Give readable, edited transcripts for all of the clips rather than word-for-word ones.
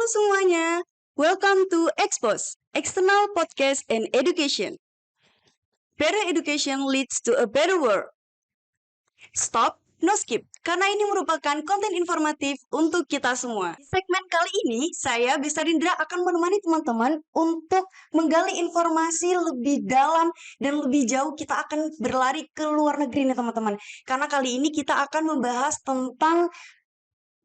semuanya, welcome to Expose, External Podcast and Education. Better education leads to a better world. Stop, no skip, karena ini merupakan konten informatif untuk kita semua. Di segmen kali ini, saya Besarindra akan menemani teman-teman untuk menggali informasi lebih dalam dan lebih jauh. Kita akan berlari ke luar negeri nih teman-teman. Karena kali ini kita akan membahas tentang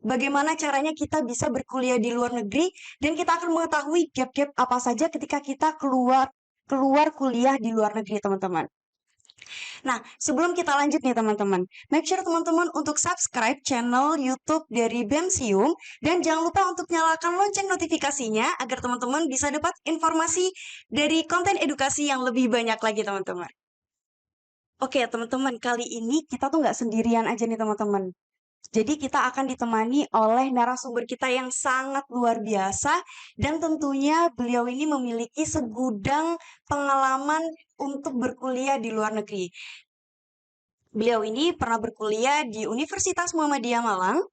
bagaimana caranya kita bisa berkuliah di luar negeri, dan kita akan mengetahui gap-gap apa saja ketika kita keluar kuliah di luar negeri, teman-teman. Nah, sebelum kita lanjut nih, teman-teman, make sure teman-teman untuk subscribe channel YouTube dari BEMsium, dan jangan lupa untuk nyalakan lonceng notifikasinya agar teman-teman bisa dapat informasi dari konten edukasi yang lebih banyak lagi, teman-teman. Oke, teman-teman, kali ini kita tuh nggak sendirian aja nih, teman-teman. Jadi kita akan ditemani oleh narasumber kita yang sangat luar biasa, dan tentunya beliau ini memiliki segudang pengalaman untuk berkuliah di luar negeri. Beliau ini pernah berkuliah di Universitas Muhammadiyah Malang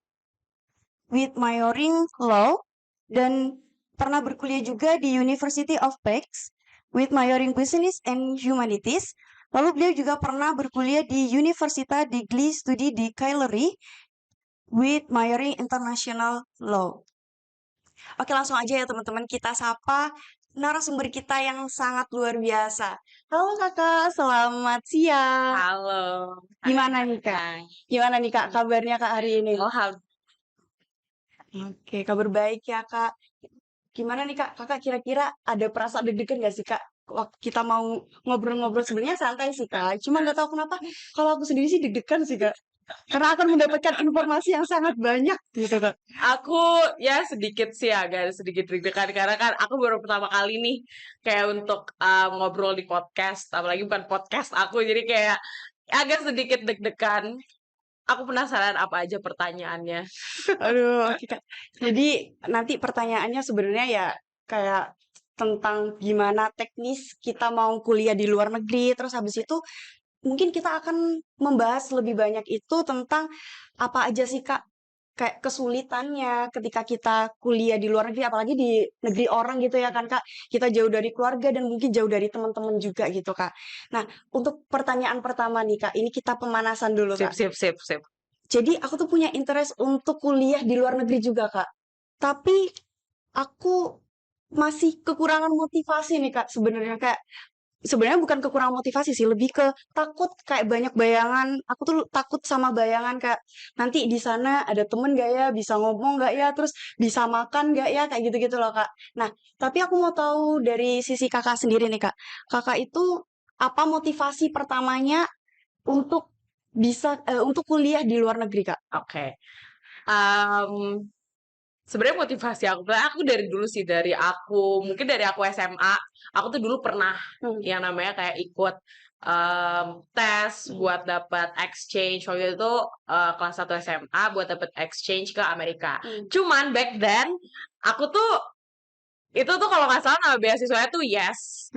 with majoring law, dan pernah berkuliah juga di University of Pax with majoring business and humanities. Lalu beliau juga pernah berkuliah di Università degli Studi di Cagliari with majoring international law. Oke, langsung aja ya teman-teman, kita sapa narasumber kita yang sangat luar biasa. Halo kakak, selamat siang. Halo. Gimana nih kak? Hai. Gimana nih kak kabarnya kak hari ini? Alhamdulillah. Oke, kabar baik ya kak. Gimana nih kak? Kakak kira-kira ada perasaan deg-degan gak sih kak? Waktu kita mau ngobrol-ngobrol, sebenarnya santai sih kak. Cuma nggak tahu kenapa kalau aku sendiri sih deg-degan sih kak. Karena akan mendapatkan informasi yang sangat banyak gitu kak. Aku ya sedikit sih agak sedikit deg-degan karena kan aku baru pertama kali nih kayak untuk ngobrol di podcast, apalagi bukan podcast aku, jadi kayak agak sedikit deg-degan. Aku penasaran apa aja pertanyaannya. Aduh, oke kak. Jadi nanti pertanyaannya sebenarnya ya kayak tentang gimana teknis kita mau kuliah di luar negeri. Terus habis itu mungkin kita akan membahas lebih banyak itu tentang apa aja sih kak kayak kesulitannya ketika kita kuliah di luar negeri, apalagi di negeri orang gitu ya kan kak. Kita jauh dari keluarga dan mungkin jauh dari teman-teman juga gitu kak. Nah, untuk pertanyaan pertama nih kak, ini kita pemanasan dulu kak. Sip. Jadi aku tuh punya interest untuk kuliah di luar negeri juga kak. Tapi aku masih kekurangan motivasi nih kak sebenarnya. Kayak sebenarnya bukan kekurangan motivasi sih, lebih ke takut, kayak banyak bayangan. Aku tuh takut sama bayangan kayak nanti di sana ada temen gak ya, bisa ngomong gak ya, terus bisa makan gak ya, kayak gitu-gitu loh kak. Nah, tapi aku mau tahu dari sisi kakak sendiri nih kak. Kakak itu apa motivasi pertamanya untuk untuk kuliah di luar negeri kak? Oke. Em, Sebenarnya motivasi aku dari dulu sih, mungkin dari aku SMA, aku tuh dulu pernah yang namanya kayak ikut tes buat dapat exchange. Waktu itu kelas 1 SMA buat dapat exchange ke Amerika. Cuman back then aku tuh itu tuh kalau nggak salah nama beasiswanya tuh Yes.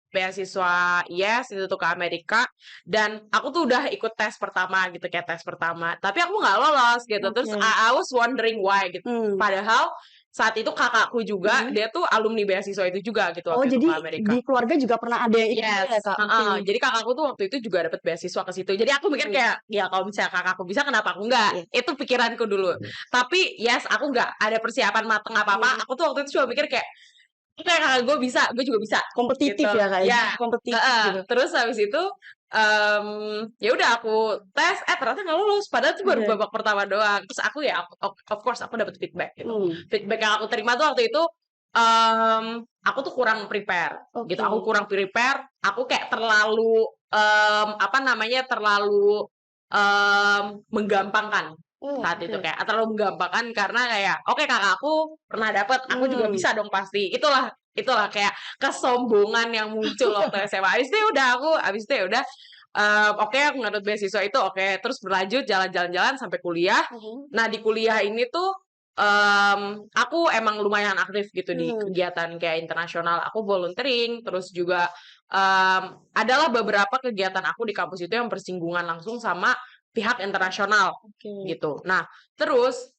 Beasiswa Yes itu tuh ke Amerika, dan aku tuh udah ikut tes pertama gitu, kayak tes pertama, tapi aku nggak lolos gitu. Terus Oke. I was wondering why gitu. Padahal saat itu kakakku juga dia tuh alumni beasiswa itu juga gitu Oh, waktu itu jadi ke Amerika. di keluarga juga pernah ada yang ikut Yes, ya kak? jadi kakakku tuh waktu itu juga dapat beasiswa ke situ. Jadi aku mikir kayak, ya kalau misalnya kakakku bisa, kenapa aku enggak? Itu pikiranku dulu. Tapi yes, aku enggak ada persiapan mateng apa-apa. Aku tuh waktu itu cuma mikir kayak, oke, kakak gue bisa, gue juga bisa. Kompetitif Gitu. ya kak? Ya, Kompetitif gitu. terus habis itu ya udah aku tes, ternyata nggak lulus. Padahal itu baru babak pertama doang. Terus aku ya, of course aku dapat feedback gitu. Feedback yang aku terima tuh waktu itu, aku tuh kurang prepare gitu. Aku kurang prepare. Aku kayak terlalu terlalu menggampangkan saat itu, kayak terlalu menggampangkan karena kayak oke, kakakku pernah dapet, aku juga bisa dong pasti. Itulah kayak kesombongan yang muncul waktu SMA. Abis itu ya udah oke, aku nggak dapet beasiswa itu, oke, terus berlanjut jalan-jalan sampai kuliah. Nah, di kuliah ini tuh aku emang lumayan aktif gitu di kegiatan kayak internasional. Aku volunteering, terus juga adalah beberapa kegiatan aku di kampus itu yang bersinggungan langsung sama pihak internasional gitu. Nah, terus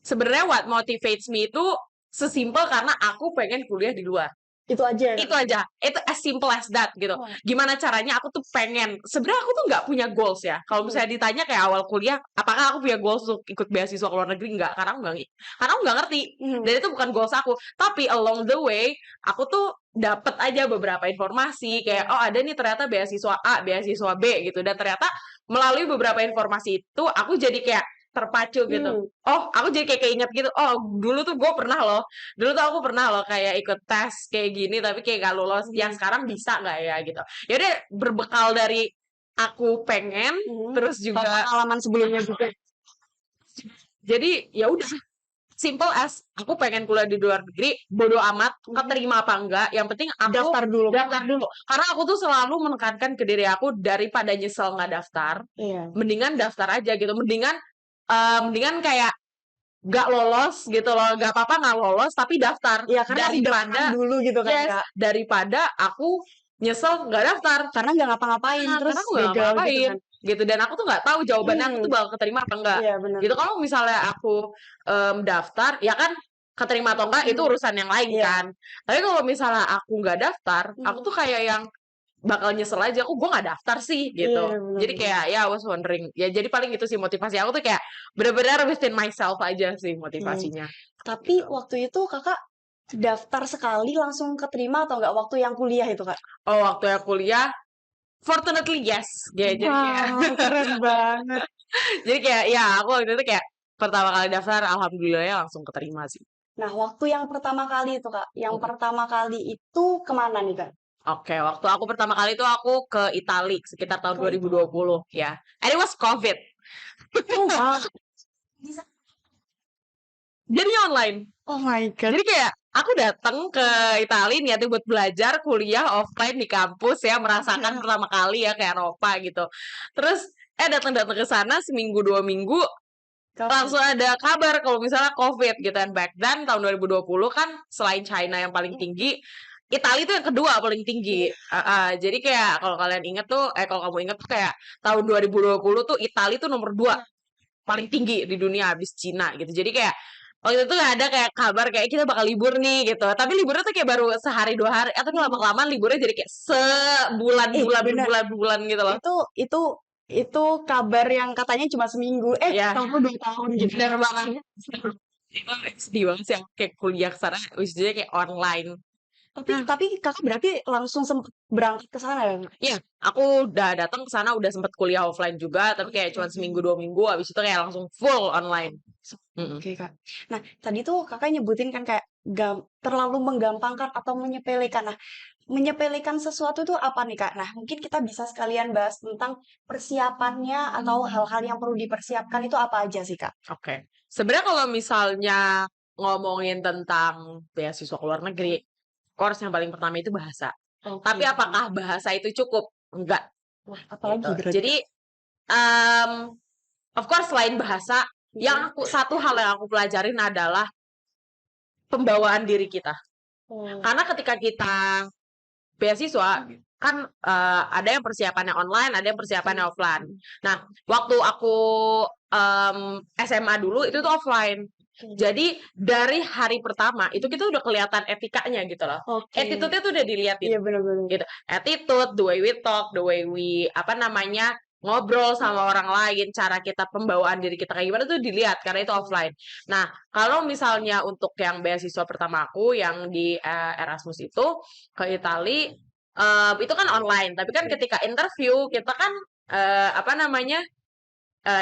Sebenarnya what motivates me itu sesimpel karena aku pengen kuliah di luar. Itu aja. Itu aja. Itu as simple as that gitu. Wah. Gimana caranya aku tuh pengen. Sebenarnya aku tuh nggak punya goals ya. Kalau misalnya ditanya kayak awal kuliah, apakah aku punya goals untuk ikut beasiswa ke luar negeri? Enggak, karena aku nggak ngerti. Dan itu bukan goals aku. Tapi along the way, aku tuh dapat aja beberapa informasi kayak oh ada nih ternyata beasiswa A, beasiswa B gitu. Dan ternyata melalui beberapa informasi itu aku jadi kayak terpacu gitu. Oh, aku jadi kayak keinget gitu. Oh, dulu tuh gue pernah loh. Dulu tuh aku pernah loh kayak ikut tes kayak gini tapi kayak gak lolos. Yang sekarang bisa nggak ya gitu. Ya udah berbekal dari aku pengen terus juga pengalaman sebelumnya juga. jadi ya udah simple as aku pengen kuliah di luar negeri, bodo amat keterima apa enggak, yang penting aku Daftar dulu. Karena aku tuh selalu menekankan ke diri aku daripada nyesel nggak daftar, mendingan daftar aja gitu, mendingan kayak gak lolos gitu loh, gak apa-apa gak lolos tapi daftar daripada dulu gitu kan Kak. daripada aku nyesel nggak daftar karena nggak ngapa-ngapain terus karena aku nggak gagal ngapain gitu kan. gitu dan aku tuh nggak tahu jawabannya aku tuh bakal keterima apa enggak gitu. Kalau misalnya aku daftar ya kan keterima atau enggak itu urusan yang lain kan, tapi kalau misalnya aku nggak daftar aku tuh kayak yang bakal nyesel aja, gue nggak daftar sih gitu. Jadi kayak ya I was wondering ya, jadi paling itu sih motivasi aku tuh kayak benar-benar within myself aja sih motivasinya. Tapi waktu itu kakak daftar sekali langsung keterima atau enggak waktu yang kuliah itu Kak? Oh, waktu yang kuliah fortunately yes. Jadi kayak keren banget. jadi kayak ya aku waktu itu kayak pertama kali daftar alhamdulillah ya langsung keterima sih. Nah, waktu yang pertama kali itu Kak, yang pertama kali itu kemana nih Kak? Oke, waktu aku pertama kali itu aku ke Italia sekitar tahun 2020 ya. And it was COVID. Jadi online. Oh my god. Jadi kayak aku datang ke Italia niatnya buat belajar kuliah offline di kampus ya, merasakan pertama kali ya ke Eropa gitu. Terus datang-datang ke sana seminggu 2 minggu langsung ada kabar kalau misalnya COVID gitu. And back then tahun 2020 kan selain China yang paling tinggi, Italia itu yang kedua paling tinggi. Jadi kayak kalau kalian inget tuh, kalau kamu inget tuh kayak tahun 2020 tuh Italia tuh nomor 2 paling tinggi di dunia habis Cina gitu. Jadi kayak waktu itu ada kayak kabar kayak kita bakal libur nih gitu. Tapi liburnya tuh kayak baru sehari 2 hari. Tapi lama-kelamaan liburnya jadi kayak sebulan-bulan gitu loh. Itu kabar yang katanya cuma seminggu. Tahun 2 tahun gitu. Bener banget. Itu sedih banget sih aku kayak kuliah ke sana wisudanya kayak online. Tapi kakak berarti langsung sempet berangkat ke sana ya? Iya, aku udah datang ke sana udah sempet kuliah offline juga, tapi kayak cuma seminggu 2 minggu, habis itu kayak langsung full online. Oke Kak. Nah tadi tuh kakak nyebutin kan kayak terlalu menggampangkan atau menyepelekan. Nah menyepelekan sesuatu itu apa nih Kak? Nah mungkin kita bisa sekalian bahas tentang persiapannya atau hal-hal yang perlu dipersiapkan itu apa aja sih Kak? Oke. Sebenarnya kalau misalnya ngomongin tentang beasiswa ke luar negeri, course yang paling pertama itu bahasa. Tapi apakah bahasa itu cukup? Enggak. Apalagi Gitu. berarti? Jadi, of course selain bahasa, satu hal yang aku pelajarin adalah pembawaan diri kita. Karena ketika kita beasiswa, kan ada yang persiapannya online, ada yang persiapannya offline. Nah, waktu aku SMA dulu itu tuh offline. Jadi dari hari pertama itu kita udah kelihatan etikanya gitu loh. Attitude-nya tuh udah dilihatin. Iya benar-benar. Gitu. Attitude, the way we talk, the way we ngobrol sama orang lain, cara kita pembawaan diri kita kayak gimana tuh dilihat karena itu offline. Nah, kalau misalnya untuk yang beasiswa pertama aku yang di Erasmus itu ke Italia itu kan online, tapi kan ketika interview kita kan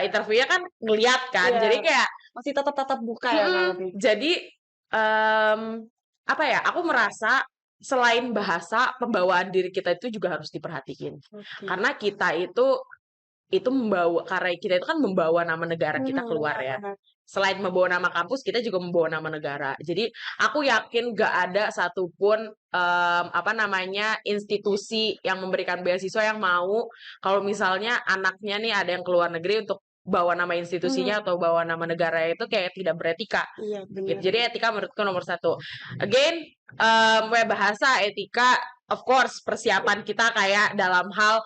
interviewnya kan ngeliat kan, jadi kayak masih tetap buka ya. Jadi aku merasa selain bahasa, pembawaan diri kita itu juga harus diperhatiin. Karena kita itu membawa, karena kita itu kan membawa nama negara kita keluar ya. Selain membawa nama kampus, kita juga membawa nama negara. Jadi aku yakin gak ada satupun institusi yang memberikan beasiswa yang mau kalau misalnya anaknya nih ada yang keluar negeri untuk bawa nama institusinya atau bawa nama negara itu kayak tidak beretika. Iya, gitu. Jadi etika menurutku nomor 1. Again, bahasa, etika, of course persiapan kita kayak dalam hal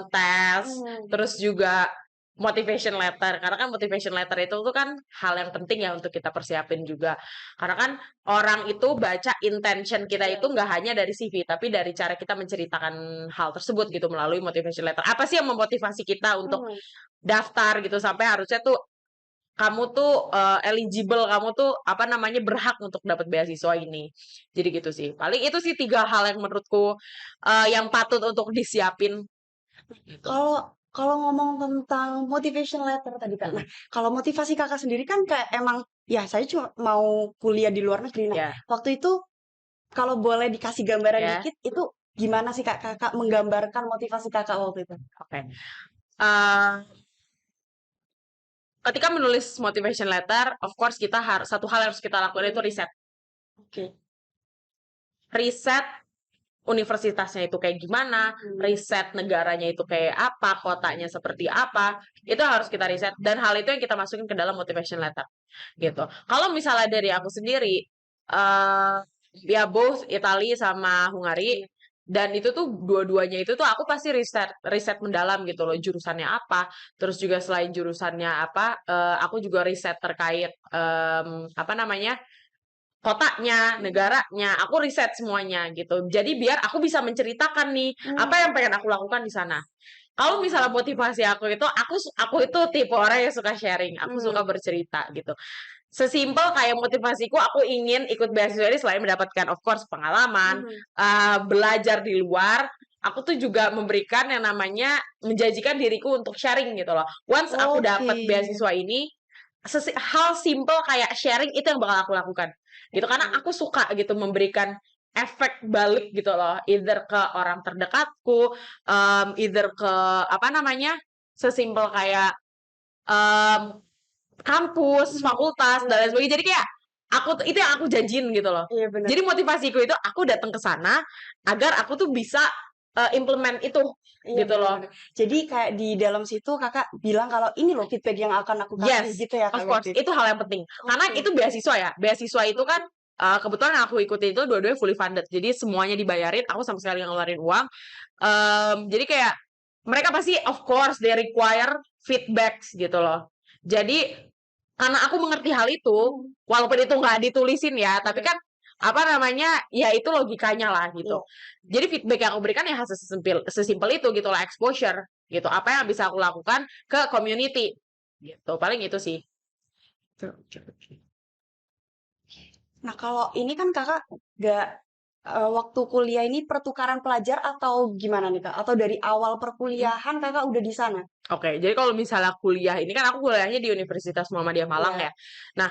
tes, terus juga motivation letter. Karena kan motivation letter itu tuh kan hal yang penting ya untuk kita persiapin juga. Karena kan orang itu baca intention kita itu nggak hanya dari CV, tapi dari cara kita menceritakan hal tersebut gitu melalui motivation letter. Apa sih yang memotivasi kita untuk daftar gitu sampai harusnya tuh kamu tuh eligible, kamu tuh apa namanya berhak untuk dapat beasiswa ini. Jadi gitu sih. Paling itu sih 3 hal yang menurutku yang patut untuk disiapin. Gitu. Kalau ngomong tentang motivation letter tadi Kak. Nah, kalau motivasi Kakak sendiri kan kayak emang ya saya cuma mau kuliah di luar negeri. Nah, Ya, waktu itu kalau boleh dikasih gambaran ya. dikit itu gimana sih Kak Kakak menggambarkan motivasi Kakak waktu itu? Oke. Eh, ketika menulis motivation letter, of course kita harus satu hal yang harus kita lakukan itu riset. Oke. Riset universitasnya itu kayak gimana, riset negaranya itu kayak apa, kotanya seperti apa, itu harus kita riset dan hal itu yang kita masukin ke dalam motivation letter gitu. Kalau misalnya dari aku sendiri, ya both Italia sama Hungari dan itu tuh dua-duanya itu tuh aku pasti riset mendalam gitu loh jurusannya apa, terus juga selain jurusannya apa, aku juga riset terkait apa namanya kotanya, negaranya, aku riset semuanya gitu. Jadi biar aku bisa menceritakan nih apa yang pengen aku lakukan di sana. Kalau misalnya motivasi aku itu, aku itu tipe orang yang suka sharing, aku suka bercerita gitu. Sesimpel kayak motivasiku, aku ingin ikut beasiswa ini selain mendapatkan, of course, pengalaman, belajar di luar. Aku tuh juga memberikan yang namanya menjanjikan diriku untuk sharing gitu loh. Once aku dapat beasiswa ini, hal simple kayak sharing itu yang bakal aku lakukan gitu karena aku suka gitu memberikan efek balik gitu loh either ke orang terdekatku either ke apa namanya sesimpel kayak em, kampus fakultas dan lain sebagainya jadi kayak itu yang aku janjiin gitu loh Iya benar. jadi motivasiku itu aku datang ke sana agar aku tuh bisa implement itu Iya, gitu loh. benar-benar. Jadi kayak di dalam situ Kakak bilang kalau ini loh feedback yang akan aku kasih Yes, gitu ya of Kak course. berarti. Itu hal yang penting. Karena Oke. itu beasiswa ya. Beasiswa itu kan kebetulan yang aku ikuti itu dua-duanya fully funded. Jadi semuanya dibayarin. Aku sama sekali nggak ngeluarin uang. Jadi kayak mereka pasti of course they require feedbacks gitu loh. Jadi karena aku mengerti hal itu, walaupun itu nggak ditulisin ya, tapi kan apa namanya ya itu logikanya lah gitu. Jadi feedback yang aku berikan ya sesimpel itu gitu lah exposure gitu. Apa yang bisa aku lakukan ke community gitu. Paling itu sih. Nah, kalau ini kan Kakak nggak waktu kuliah ini pertukaran pelajar atau gimana nih Kak? Atau dari awal perkuliahan Kakak udah di sana? Oke, jadi kalau misalnya kuliah ini kan aku kuliahnya di Universitas Muhammadiyah Malang Iya. ya. Nah,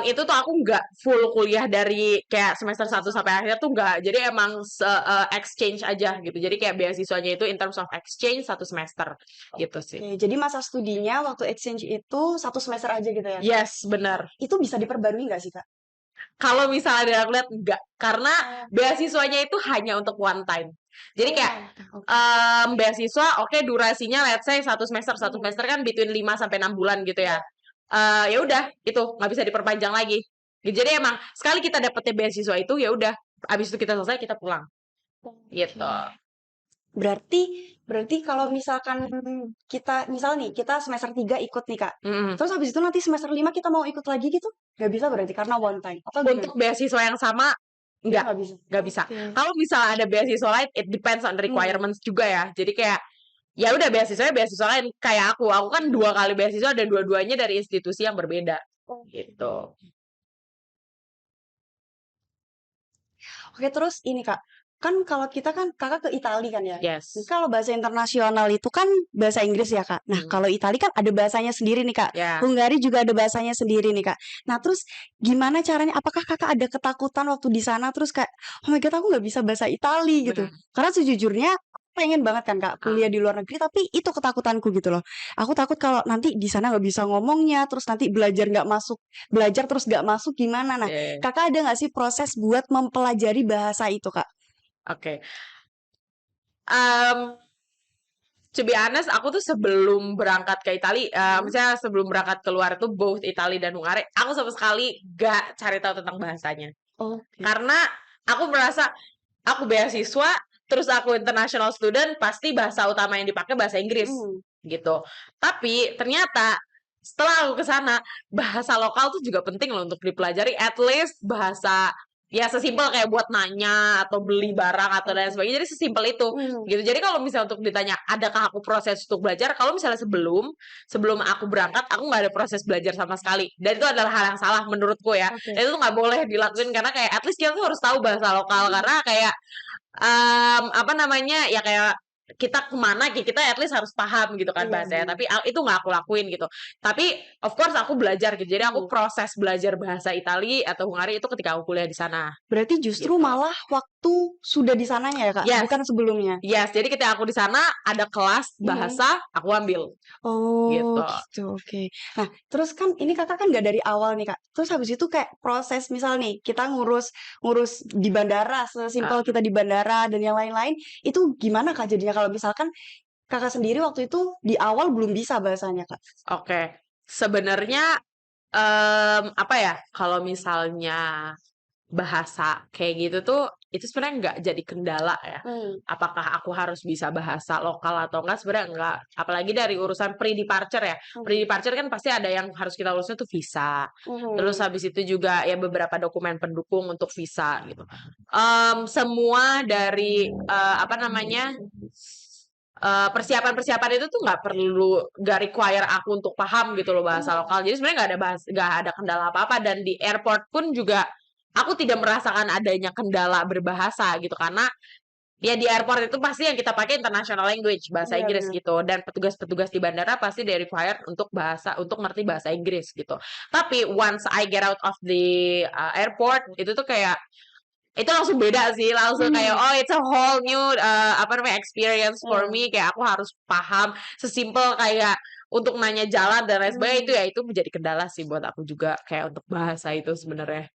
itu tuh aku nggak full kuliah dari kayak semester 1 sampai akhir tuh nggak. Jadi emang exchange aja gitu. Jadi kayak beasiswanya itu in terms of exchange 1 semester gitu sih. Oke, jadi masa studinya waktu exchange itu 1 semester aja gitu ya Kak? Yes, benar. Itu bisa diperbarui nggak sih Kak? Kalau misalnya dari aku lihat enggak, karena beasiswanya itu hanya untuk one time. Jadi kayak beasiswa oke durasinya let's say 1 semester kan between 5 sampai 6 bulan gitu ya. Ya udah itu nggak bisa diperpanjang lagi. Jadi emang sekali kita dapetnya beasiswa itu ya udah abis itu kita selesai kita pulang gitu. Berarti berarti kalau misalkan kita misal nih kita semester 3 ikut nih Kak. Terus habis itu nanti semester 5 kita mau ikut lagi gitu? Nggak bisa berarti karena one time atau gimana? Untuk beasiswa yang sama Itu enggak, nggak bisa. nggak bisa. Oke. Kalau misalnya ada beasiswa lain, it depends on the requirements juga ya. Jadi kayak ya udah beasiswanya beasiswa lain kayak aku kan 2 kali beasiswa dan dua-duanya dari institusi yang berbeda gitu. Oke, terus ini Kak. Kan kalau kita kan Kakak ke Italia kan ya. Yes. Jadi kalau bahasa internasional itu kan bahasa Inggris ya Kak. Nah, kalau Italia kan ada bahasanya sendiri nih Kak. Ya. Hungari juga ada bahasanya sendiri nih Kak. Nah, terus gimana caranya? Apakah Kakak ada ketakutan waktu di sana terus kayak oh my god aku nggak bisa bahasa Italia gitu. Karena sejujurnya aku pengen banget kan Kak kuliah di luar negeri tapi itu ketakutanku gitu loh. Aku takut kalau nanti di sana nggak bisa ngomongnya terus nanti belajar terus nggak masuk gimana. Nah, Kakak ada nggak sih proses buat mempelajari bahasa itu Kak? Oke. To be honest, aku tuh sebelum berangkat ke Italia, misalnya sebelum berangkat keluar tuh both Italia dan Hungari, aku sama sekali gak cari tahu tentang bahasanya. Karena aku merasa aku beasiswa, terus aku international student, pasti bahasa utama yang dipakai bahasa Inggris. gitu. Tapi ternyata setelah aku ke sana, bahasa lokal tuh juga penting loh untuk dipelajari. At least bahasa ya sesimpel kayak buat nanya atau beli barang atau dan sebagainya. Jadi sesimpel itu gitu. Jadi kalau misalnya untuk ditanya adakah aku proses untuk belajar, kalau misalnya sebelum aku berangkat aku nggak ada proses belajar sama sekali. Dan itu adalah hal yang salah menurutku ya. Dan itu nggak boleh dilakuin karena kayak at least kita tuh harus tahu bahasa lokal karena kayak apa namanya ya kayak kita kemana kita at least harus paham gitu kan bahasanya. Tapi itu nggak aku lakuin gitu. Tapi of course aku belajar gitu. Jadi aku proses belajar bahasa Itali atau Hungari itu ketika aku kuliah di sana. Berarti justru malah waktu sudah di sananya ya Kak, bukan sebelumnya. Yes, jadi ketika aku di sana ada kelas bahasa aku ambil. Oh Gitu. gitu, oke. Nah terus kan ini kakak kan nggak dari awal nih Kak. Terus habis itu kayak proses misal nih kita ngurus di bandara, sesimpel kita di bandara dan yang lain-lain, itu gimana Kak jadinya kalau misalkan kakak sendiri waktu itu di awal belum bisa bahasanya Kak? Oke, sebenarnya apa ya kalau misalnya bahasa kayak gitu tuh itu sebenarnya nggak jadi kendala ya. Apakah aku harus bisa bahasa lokal atau enggak? Sebenarnya enggak. Apalagi dari urusan pre-departure ya. Pre-departure kan pasti ada yang harus kita urusnya tuh visa. Terus habis itu juga ya beberapa dokumen pendukung untuk visa gitu. Semua dari apa namanya persiapan-persiapan itu tuh nggak require aku untuk paham gitu loh bahasa lokal. Jadi sebenarnya nggak ada kendala apa-apa dan di airport pun juga aku tidak merasakan adanya kendala berbahasa gitu karena ya di airport itu pasti yang kita pakai international language bahasa Inggris gitu dan petugas-petugas di bandara pasti they required untuk ngerti bahasa Inggris gitu. Tapi once I get out of the airport itu tuh kayak itu langsung beda sih, langsung kayak oh it's a whole new apa namanya experience for me, kayak aku harus paham sesimpel kayak untuk nanya jalan dan lain sebagainya itu menjadi kendala sih buat aku juga kayak untuk bahasa itu sebenarnya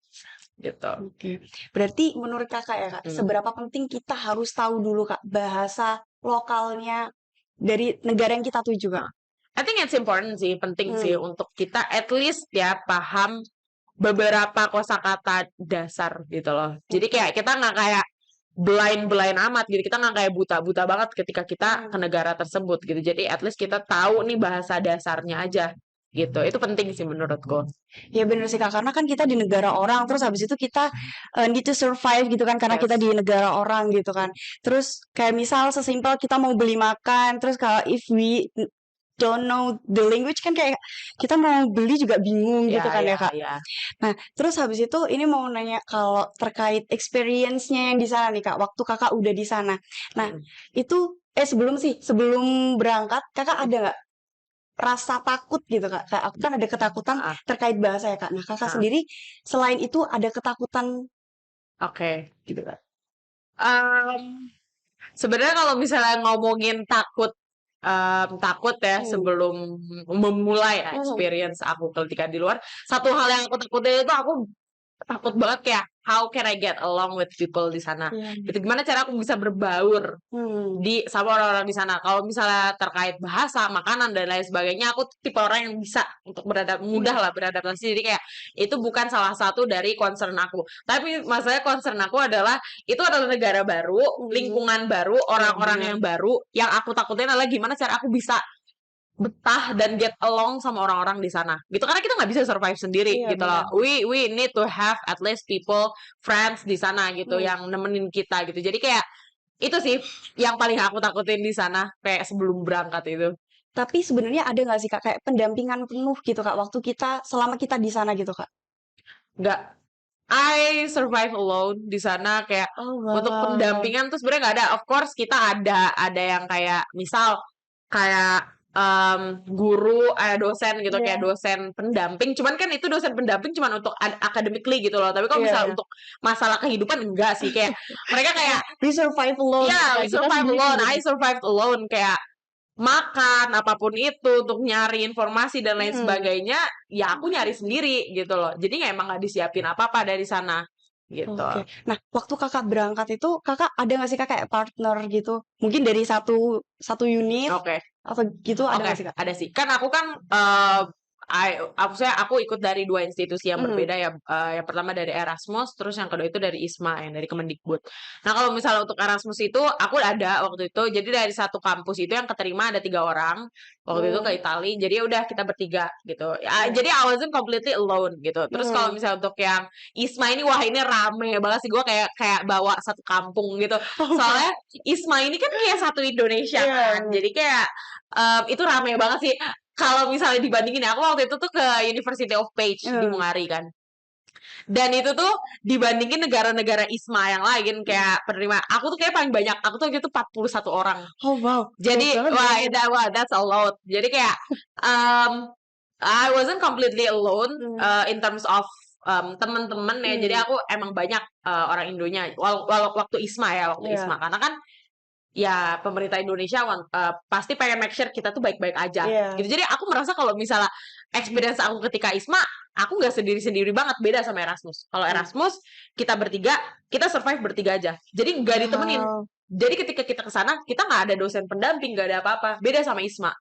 gitu. Oke. Berarti menurut kakak ya Kak, seberapa penting kita harus tahu dulu Kak bahasa lokalnya dari negara yang kita tuju Kak? I think it's important sih, penting sih untuk kita at least ya paham beberapa kosakata dasar gitu loh. Jadi kayak kita nggak kayak blind amat gitu. Kita nggak kayak buta banget ketika kita ke negara tersebut gitu. Jadi at least kita tahu nih bahasa dasarnya aja gitu. Itu penting sih menurutku. Ya bener sih Kak, karena kan kita di negara orang, terus habis itu kita need to survive gitu kan, karena kita di negara orang gitu kan. Terus kayak misal sesimpel kita mau beli makan, terus kalau if we don't know the language kan kayak kita mau beli juga bingung gitu kan ya Kak. Nah terus habis itu ini mau nanya kalau terkait experience-nya yang di sana nih Kak, waktu kakak udah di sana. Nah itu sebelum berangkat kakak ada nggak rasa takut gitu Kak? Kayak aku kan ada ketakutan terkait bahasa ya Kak. Nah kakak sendiri selain itu ada ketakutan gitu Kak? Sebenarnya kalau misalnya ngomongin takut ya sebelum memulai experience aku ketika di luar, satu hal yang aku takutin itu aku takut banget kayak how can I get along with people di sana? Gitu, gimana cara aku bisa berbaur sama orang-orang di sana? Kalau misalnya terkait bahasa, makanan dan lain sebagainya, aku tipe orang yang bisa untuk mudah lah beradaptasi. Jadi kayak itu bukan salah satu dari concern aku. Tapi masalahnya concern aku adalah itu adalah negara baru, lingkungan baru, orang-orang yang baru. Yang aku takutin adalah gimana cara aku bisa betah dan get along sama orang-orang di sana gitu karena kita nggak bisa survive sendiri gitu loh. We need to have at least people friends di sana gitu yang nemenin kita gitu. Jadi kayak itu sih yang paling aku takutin di sana kayak sebelum berangkat itu. Tapi sebenarnya ada nggak sih Kak kayak pendampingan penuh gitu Kak waktu selama kita di sana gitu Kak? Nggak, I survive alone di sana kayak untuk pendampingan tuh sebenarnya nggak ada. Of course kita ada yang kayak misal kayak guru, dosen gitu kayak dosen pendamping. Cuman kan itu dosen pendamping cuman untuk academically gitu loh. Tapi kalau misalnya untuk masalah kehidupan enggak sih kayak mereka kayak we survive alone. we survive alone. I survived alone kayak makan apapun itu untuk nyari informasi dan lain sebagainya ya aku nyari sendiri gitu loh. Jadi emang nggak disiapin apa-apa dari sana gitu. Nah waktu kakak berangkat itu kakak ada nggak sih kak kayak partner gitu mungkin dari satu unit atau gitu ada nggak sih kak? Ada sih kan aku kan aku ikut dari 2 institusi yang Hmm. berbeda ya. Yang pertama dari Erasmus, terus yang kedua itu dari ISMA yang dari Kemendikbud. Nah, kalau misalnya untuk Erasmus itu aku ada waktu itu. Jadi dari satu kampus itu yang keterima ada 3 orang. Waktu itu ke Italia. Jadi ya udah kita bertiga gitu. Jadi I wasn't completely alone gitu. Terus kalau misalnya untuk yang ISMA ini, wah ini rame banget sih. Gue kayak bawa satu kampung gitu. Soalnya ISMA ini kan kayak satu Indonesia kan. Jadi kayak itu rame banget sih. Kalau misalnya dibandingin ya, aku waktu itu tuh ke University of Page di Hungari kan. Dan itu tuh dibandingin negara-negara ISMA yang lain kayak penerima. Aku tuh kayak paling banyak. Aku tuh gitu 41 orang. Oh wow. Jadi wah that's a lot. Jadi kayak I wasn't completely alone in terms of teman-teman ya. Jadi aku emang banyak orang Indonya. Waktu ISMA ya, waktu ISMA karena kan ya pemerintah Indonesia pasti pengen make sure kita tuh baik-baik aja gitu. Jadi aku merasa kalau misalnya experience aku ketika ISMA, aku nggak sendiri-sendiri banget, beda sama Erasmus. Kalau Erasmus kita bertiga, kita survive bertiga aja. Jadi nggak ditemenin. Jadi ketika kita ke sana, kita nggak ada dosen pendamping, nggak ada apa-apa. Beda sama ISMA.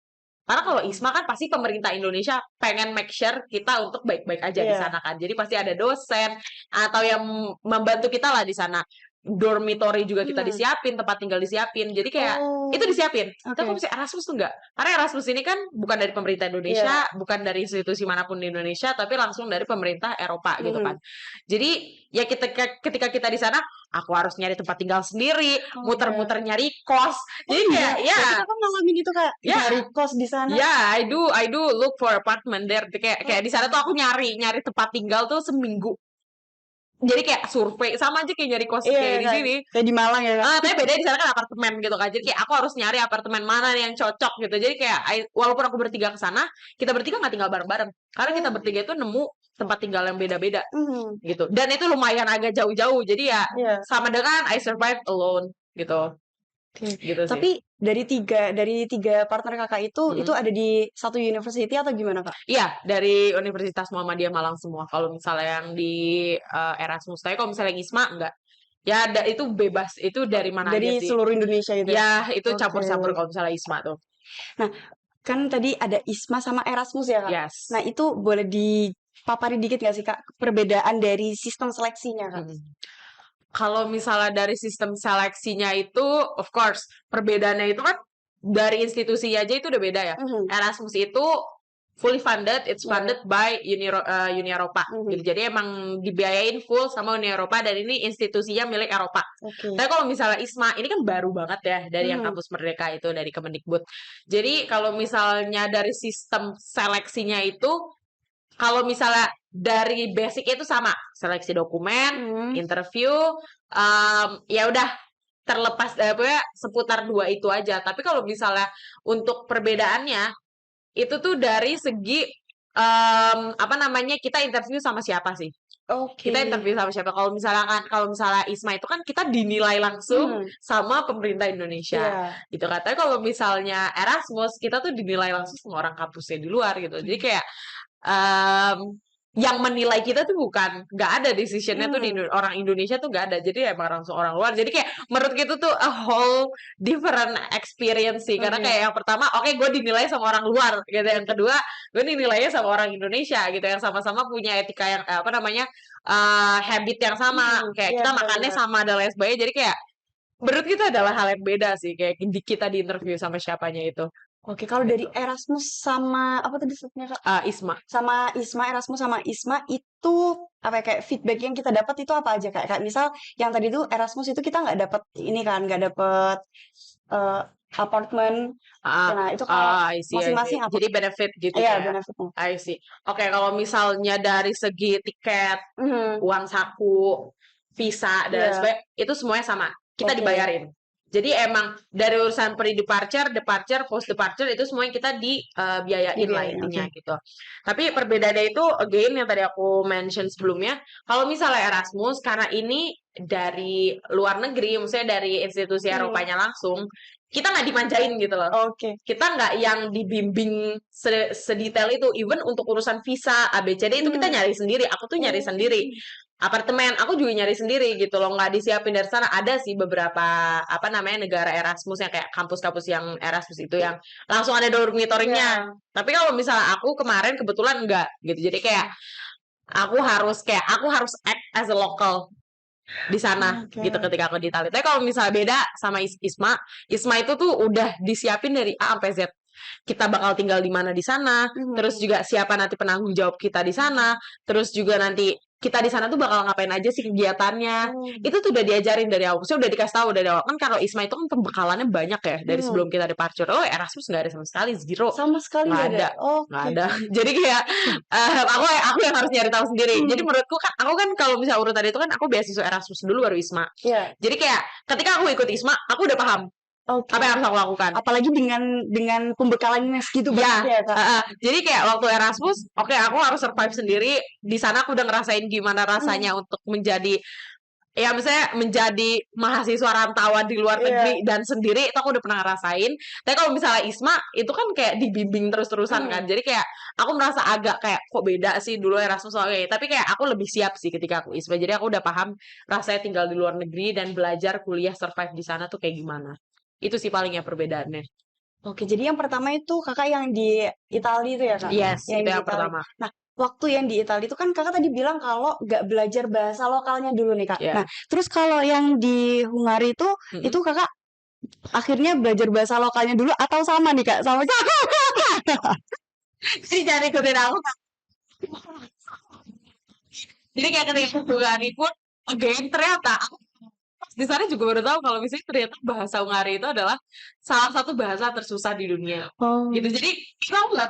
Karena kalau ISMA kan pasti pemerintah Indonesia pengen make sure kita untuk baik-baik aja di sana kan. Jadi pasti ada dosen atau yang membantu kita lah di sana. Dormitory juga kita disiapin, tempat tinggal disiapin. Jadi kayak itu disiapin. Tapi kalau misalnya Erasmus tuh enggak. Karena Erasmus ini kan bukan dari pemerintah Indonesia, bukan dari institusi manapun di Indonesia, tapi langsung dari pemerintah Eropa gitu kan. Jadi ya ketika kita di sana, aku harus nyari tempat tinggal sendiri, muter-muter nyari kos. Jadi kayak kita kan ngalamin itu Kak, nyari kos di sana. I do look for apartment there. Kayak di sana tuh aku nyari tempat tinggal tuh seminggu. Jadi kayak survei sama aja kayak nyari kos kayak di sini. Kayak di Malang ya Kak. Tapi beda di sana kan apartemen gitu kan. Jadi kayak aku harus nyari apartemen mana yang cocok gitu. Jadi kayak walaupun aku bertiga ke sana, kita bertiga nggak tinggal bareng-bareng. Karena kita bertiga itu nemu tempat tinggal yang beda-beda gitu. Dan itu lumayan agak jauh-jauh. Jadi ya sama dengan I survive alone gitu. Gitu sih. Tapi dari tiga partner kakak itu ada di satu university atau gimana Kak? Iya, dari Universitas Muhammadiyah Malang semua. Kalau misalnya yang di Erasmus, tapi kalau misalnya yang ISMA enggak. Ya itu bebas, itu dari mana Dari aja sih. seluruh Indonesia gitu. Ya, itu campur-campur kalau misalnya ISMA tuh. Nah, kan tadi ada ISMA sama Erasmus ya Kak? Yes. Nah, itu boleh dipapari dikit nggak sih Kak, perbedaan dari sistem seleksinya Kak? Kalau misalnya dari sistem seleksinya itu, of course, perbedaannya itu kan dari institusi aja itu udah beda ya. Erasmus itu fully funded, it's funded by Uni Eropa. Gitu. Jadi emang dibiayain full sama Uni Eropa dan ini institusinya milik Eropa. Tapi kalau misalnya ISMA, ini kan baru banget ya dari yang kampus Merdeka itu, dari Kemendikbud. Jadi kalau misalnya dari sistem seleksinya itu, kalau misalnya dari basic itu sama, seleksi dokumen, interview, ya udah terlepas seputar 2 itu aja. Tapi kalau misalnya untuk perbedaannya itu tuh dari segi kita interview sama siapa sih? Kita interview sama siapa? Kalau misalnya ISMA itu kan kita dinilai langsung sama pemerintah Indonesia. Gitu kan. Tapi kalau misalnya Erasmus kita tuh dinilai langsung sama orang kampusnya di luar gitu. Jadi kayak yang menilai kita tuh nggak ada decisionnya tuh di orang Indonesia tuh nggak ada. Jadi emang langsung orang luar. Jadi kayak menurut kita tuh a whole different experience sih. Karena kayak yang pertama, gue dinilai sama orang luar gitu. Yang kedua, gue dinilainya sama orang Indonesia gitu. Yang sama-sama punya etika yang habit yang sama. Kayak kita makannya sama dan lain sebagainya. Jadi kayak menurut kita adalah hal yang beda sih. Kayak kita di interview sama siapanya itu. Kalau dari Erasmus sama apa tadi sebutnya Kak? ISMA. Sama ISMA, Erasmus sama ISMA itu apa ya, kayak feedback yang kita dapat itu apa aja Kak? Kayak misal yang tadi tuh Erasmus itu kita nggak dapat ini kan, nggak dapat apartemen. Nah, itu kalau masing-masing apa? Jadi benefit gitu ya. Iya, benefitnya. I see. Kalau misalnya dari segi tiket, uang saku, visa dan sebagainya, itu semuanya sama. Kita dibayarin. Jadi emang dari urusan pre-departure, departure, post-departure itu semuanya kita dibiayain lah intinya gitu. Tapi perbedaannya itu, again, yang tadi aku mention sebelumnya, kalau misalnya Erasmus, karena ini dari luar negeri, maksudnya dari institusi Eropanya langsung, kita nggak dimanjain gitu loh. Kita nggak yang dibimbing sedetail itu. Even untuk urusan visa, ABCD itu kita nyari sendiri. Aku tuh nyari sendiri. apartemen. Aku juga nyari sendiri gitu loh, nggak disiapin dari sana. Ada sih beberapa negara Erasmus yang kayak kampus-kampus yang Erasmus itu yang langsung ada dormitory-nya. Tapi kalau misalnya aku kemarin kebetulan enggak gitu. Jadi kayak aku harus act as a local di sana gitu ketika aku di Itali. Tapi kalau misalnya beda sama Isma itu tuh udah disiapin dari A sampai Z. Kita bakal tinggal di mana di sana, terus juga siapa nanti penanggung jawab kita di sana, terus juga nanti kita di sana tuh bakal ngapain aja sih kegiatannya. Itu tuh udah diajarin dari awal. Maksudnya udah dikasih tahu dari awal. Kan kalau Isma itu kan pembekalannya banyak ya dari sebelum kita departure. Oh, Erasmus nggak ada sama sekali, zero. Sama sekali Nggak nggak ada. nggak ada. Jadi kayak aku yang harus nyari tahu sendiri. Jadi menurutku kan aku kan kalau misalnya urutan itu kan aku beasiswa Erasmus dulu baru Isma. Iya. Jadi kayak ketika aku ikut Isma, aku udah paham apa yang harus aku lakukan. Apalagi dengan pembekalannya segitu banyak ya, Kak. Jadi kayak waktu Erasmus, oke, aku harus survive sendiri. Di sana aku udah ngerasain gimana rasanya untuk menjadi ya misalnya menjadi mahasiswa rantauan di luar negeri dan sendiri, itu aku udah pernah ngerasain. Tapi kalau misalnya Isma itu kan kayak dibimbing terus-terusan kan. Jadi kayak aku merasa agak kayak kok beda sih dulu Erasmus soalnya. Tapi kayak aku lebih siap sih ketika aku Isma. Jadi aku udah paham rasanya tinggal di luar negeri dan belajar kuliah survive di sana tuh kayak gimana. Itu sih palingnya perbedaannya. Oke, jadi yang pertama itu kakak yang di Italia itu ya, Kak? Yes, Yang itu di yang Italia. pertama. Nah, waktu yang di Italia itu kan kakak tadi bilang kalau nggak belajar bahasa lokalnya dulu nih, Kak. Nah, terus kalau yang di Hungari itu kakak akhirnya belajar bahasa lokalnya dulu atau sama nih, Kak? Sama kakak. Jadi jangan ikutin aku. Jadi kayak ketika Hungari pun again ternyata di sana juga baru tahu kalau misalnya ternyata bahasa Hungari itu adalah salah satu bahasa tersusah di dunia. Gitu. Jadi kita nggak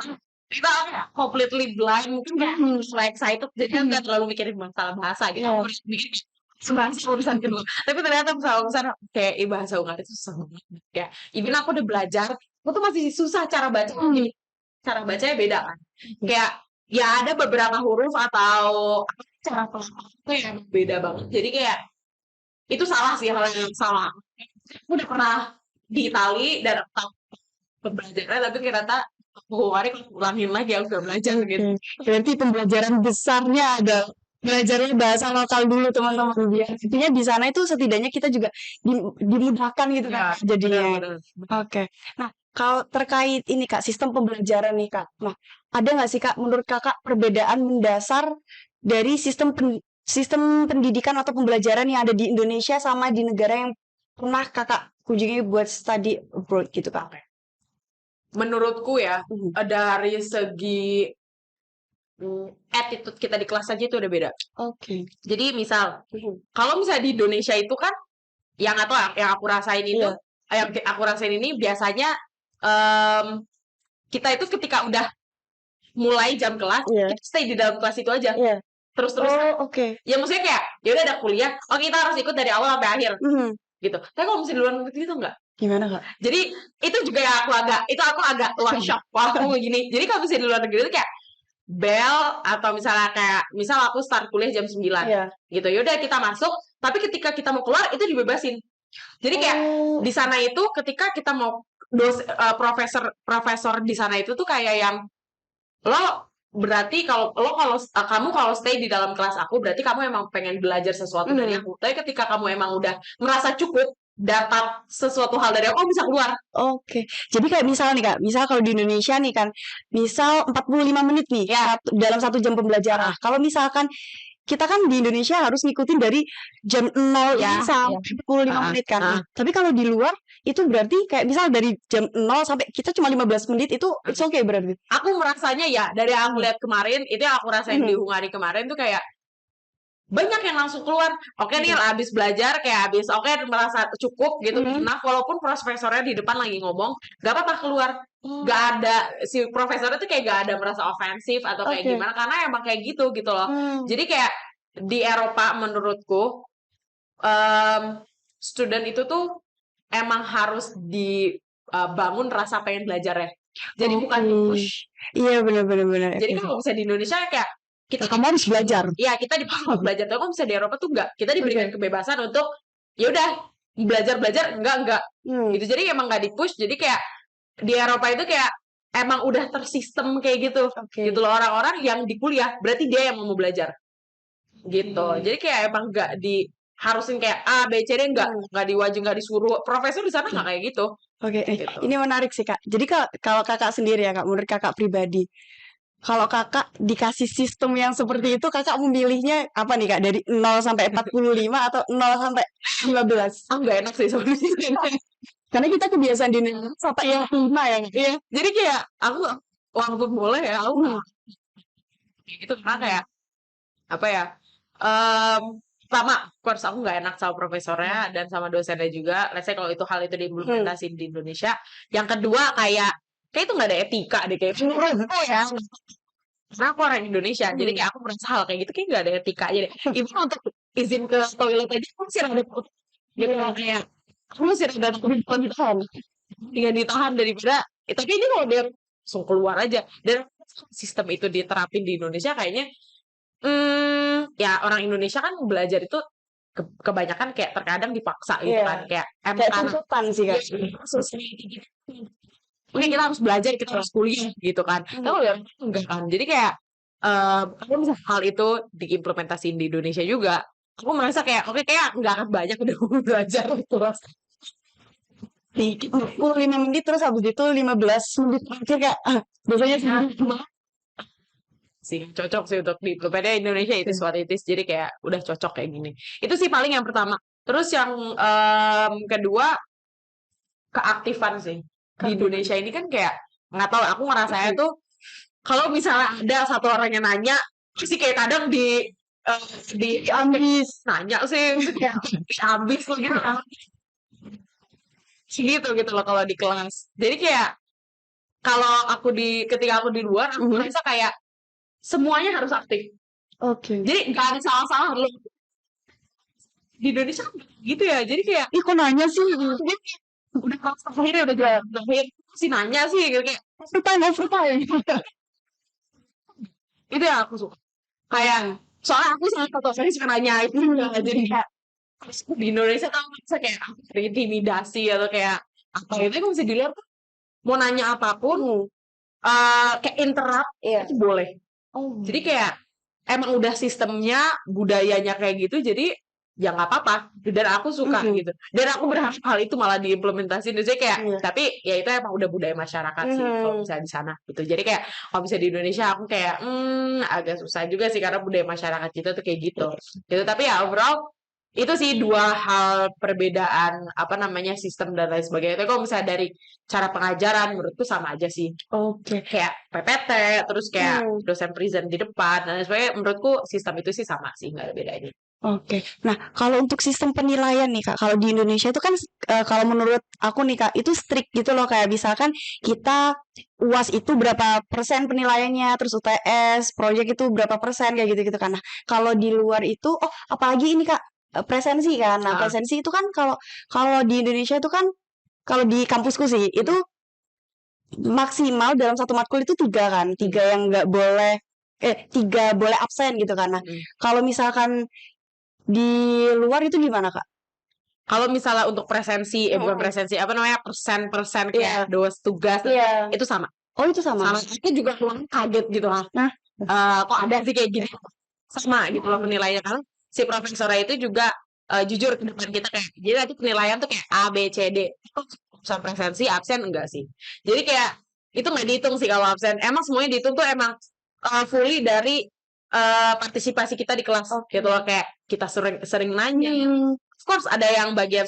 kita completely blind, mungkin kayak excited, jadi kan nggak terlalu mikirin masalah bahasa gitu. Aku harus mikir bahasa urusan kedua. Tapi ternyata misalnya kayak bahasa Hungari itu susah banget. Ya, even aku udah belajar, aku tuh masih susah cara baca. Cara bacanya beda kan. Kayak ya ada beberapa huruf atau cara pelafalan itu yang beda banget. Jadi kayak itu salah sih, hal yang salah. Aku udah pernah di Itali dan aku tahu pembelajarannya, tapi ternyata Hungari kalau ulangin lagi aku udah belajar gitu. Berarti pembelajaran besarnya ada belajarnya bahasa lokal dulu teman-teman, biar intinya di sana itu setidaknya kita juga dimudahkan gitu kan jadinya. Oke. Nah, kalau terkait ini Kak, sistem pembelajaran nih Kak. Nah, ada nggak sih Kak menurut Kakak perbedaan mendasar dari sistem pendidikan atau pembelajaran yang ada di Indonesia sama di negara yang pernah Kakak kunjungi buat study abroad gitu Kak? Menurutku ya, dari segi attitude kita di kelas aja itu udah beda. Oke. Jadi misal, kalau misalnya di Indonesia itu kan, yang aku rasain itu, yang aku rasain ini biasanya kita itu ketika udah mulai jam kelas, kita stay di dalam kelas itu aja. Terus-terus. Ya maksudnya kayak, ya udah ada kuliah, kita harus ikut dari awal sampai akhir. Gitu. Tapi kalau misalnya di luar negeri itu enggak. Gimana Kak? Jadi itu juga yang aku agak shock waktu gini. Jadi kalau misalnya di luar negeri itu kayak bel atau misalnya kayak misal aku start kuliah jam 9 gitu. Yaudah kita masuk, tapi ketika kita mau keluar itu dibebasin. Jadi kayak di sana itu ketika kita mau profesor di sana itu tuh kayak yang lo berarti kamu kalau stay di dalam kelas aku berarti kamu emang pengen belajar sesuatu dari aku. Tapi ketika kamu emang udah merasa cukup dapat sesuatu hal dari aku bisa keluar. Oke. Jadi kayak misal nih Kak, misal kalau di Indonesia nih kan, misal 45 menit nih dalam 1 jam pembelajaran. Kalau misalkan kita kan di Indonesia harus ngikutin dari jam 0 sampai 45 menit kan. Tapi kalau di luar itu berarti kayak misal dari jam 0 sampai kita cuma 15 menit itu it's okay berarti. Aku merasanya ya dari yang aku lihat kemarin, itu yang aku rasain di Hungari kemarin tuh kayak banyak yang langsung keluar. Oke nih habis belajar kayak habis merasa cukup gitu. Nah, walaupun profesornya di depan lagi ngomong, gak apa-apa keluar. Gak ada si profesornya tuh kayak gak ada merasa ofensif atau kayak gimana karena emang kayak gitu loh. Jadi kayak di Eropa menurutku student itu tuh emang harus dibangun rasa pengen belajar ya. Jadi bukan push. Iya benar. Jadi kalau misalnya di Indonesia kayak kamu harus belajar. Iya, kita dipaksa belajar. Tapi kalau misalnya di Eropa tuh enggak. Kita diberikan kebebasan untuk ya udah belajar enggak. Gitu. Jadi emang enggak di-push. Jadi kayak di Eropa itu kayak emang udah tersistem kayak gitu. Gitu loh orang-orang yang di kuliah berarti dia yang mau belajar. gitu. Jadi kayak emang nggak harusin kayak A, B, C, D, nggak diwajib, nggak disuruh. Profesor di sana nggak kayak gitu. Oke, Gitu. ini menarik sih Kak. Jadi kalau Kakak sendiri ya Kak, menurut Kakak pribadi, kalau Kakak dikasih sistem yang seperti itu, Kakak memilihnya apa nih Kak? Dari 0 sampai 45 atau 0 sampai 15? Ah, nggak enak sih sebenarnya. Karena kita kebiasaan di Indonesia sampai yang 5 ya. Iya, jadi kayak aku walaupun boleh ya, aku Hmm. kayak gitu karena kayak apa ya? em pertama, course aku nggak enak sama profesornya dan sama dosennya juga. Let's say kalau itu hal itu diimplementasiin di Indonesia. Yang kedua kayak itu nggak ada etika deh kayak menurutku ya. Karena aku orang Indonesia, jadi kayak aku merasa hal kayak gitu kayak nggak ada etikanya deh. Even untuk izin ke toilet aja aku masih ada gitu loh, kayak aku masih ada ditahan dengan ditahan daripada tapi ini kalau dia langsung keluar aja dan sistem itu diterapin di Indonesia kayaknya ya orang Indonesia kan belajar itu kebanyakan kayak terkadang dipaksa gitu Iya. kan kayak Kayak tuntutan sih Kak. Oke, kita harus belajar, kita harus kuliah gitu kan. Kalau yang enggak kan. Jadi kayak kalau misalnya hal itu diimplementasiin di Indonesia juga, aku merasa kayak oke kayak nggak akan banyak udah mau belajar gitu. Dikit 45 menit terus habis itu 15 menit terakhir Kak. Biasanya Sih cocok sih untuk di Indonesia itu what it is. Jadi kayak udah cocok kayak gini. Itu sih paling yang pertama. Terus yang kedua keaktifan sih. Di Indonesia ini kan kayak nggak tahu aku ngerasanya tuh kalau misalnya ada satu orang yang nanya pasti kayak kadang di ambis. nanya sih kayak habis loh gitu gitu loh kalau di kelas. Jadi kayak kalau ketika aku di luar aku merasa kayak semuanya harus aktif. Oke. Jadi nggak ada salah-salah loh. Di Indonesia kan gitu ya. Jadi kayak Ih kok nanya sih? udah kelas terakhir udah jalan terakhir sih nanya sih gitu kayak Overtime. itu yang aku suka. Kayak soalnya aku sama satu orang suka nanya itu jadi kayak di Indonesia tuh aku merasa kayak aku terintimidasi atau kayak apa itu kan bisa dilihat tuh mau nanya apapun kayak interrupt itu boleh. Jadi kayak emang udah sistemnya budayanya kayak gitu jadi ya nggak apa-apa dan aku suka gitu dan aku berharap hal itu malah diimplementasi jadi kayak tapi ya itu emang udah budaya masyarakat sih kalau misalnya di sana gitu jadi kayak kalau misalnya di Indonesia aku kayak agak susah juga sih karena budaya masyarakat kita tuh kayak gitu gitu tapi ya overall itu sih dua hal perbedaan apa namanya sistem dan lain sebagainya. Tapi kalau misalnya dari cara pengajaran menurutku sama aja sih. Oke. Kayak PPT terus kayak dosen present di depan dan lain sebagainya menurutku sistem itu sih sama sih nggak ada bedanya. Oke. Nah, kalau untuk sistem penilaian nih Kak, kalau di Indonesia itu kan kalau menurut aku nih Kak, itu strict gitu loh kayak misalkan kita UAS itu berapa persen penilaiannya, terus UTS, proyek itu berapa persen kayak gitu-gitu kan. Nah, kalau di luar itu apalagi ini Kak, presensi kan. Nah, presensi itu kan kalau di Indonesia itu kan kalau di kampusku sih itu maksimal dalam satu matkul itu 3 kan. 3 yang nggak boleh 3 boleh absen gitu kan. Nah, kalau misalkan di luar itu gimana Kak? Kalau misalnya untuk presensi, bukan presensi, apa namanya persen kayak doas tugas itu sama. Oh itu sama. Sama. Aku juga kaget gitu lah. Nah, kok ada sih kayak gini? Sama gitu loh penilaiannya karena si profesornya itu juga jujur ke depan kita kayak jadi nanti penilaian tuh kayak A, B, C, D. Bisa presensi, absen enggak sih. Jadi kayak itu nggak dihitung sih kalau absen. Emang semuanya dihitung tuh emang fully dari partisipasi kita di kelas gitu loh kayak kita sering nanya. Of course ada yang bagian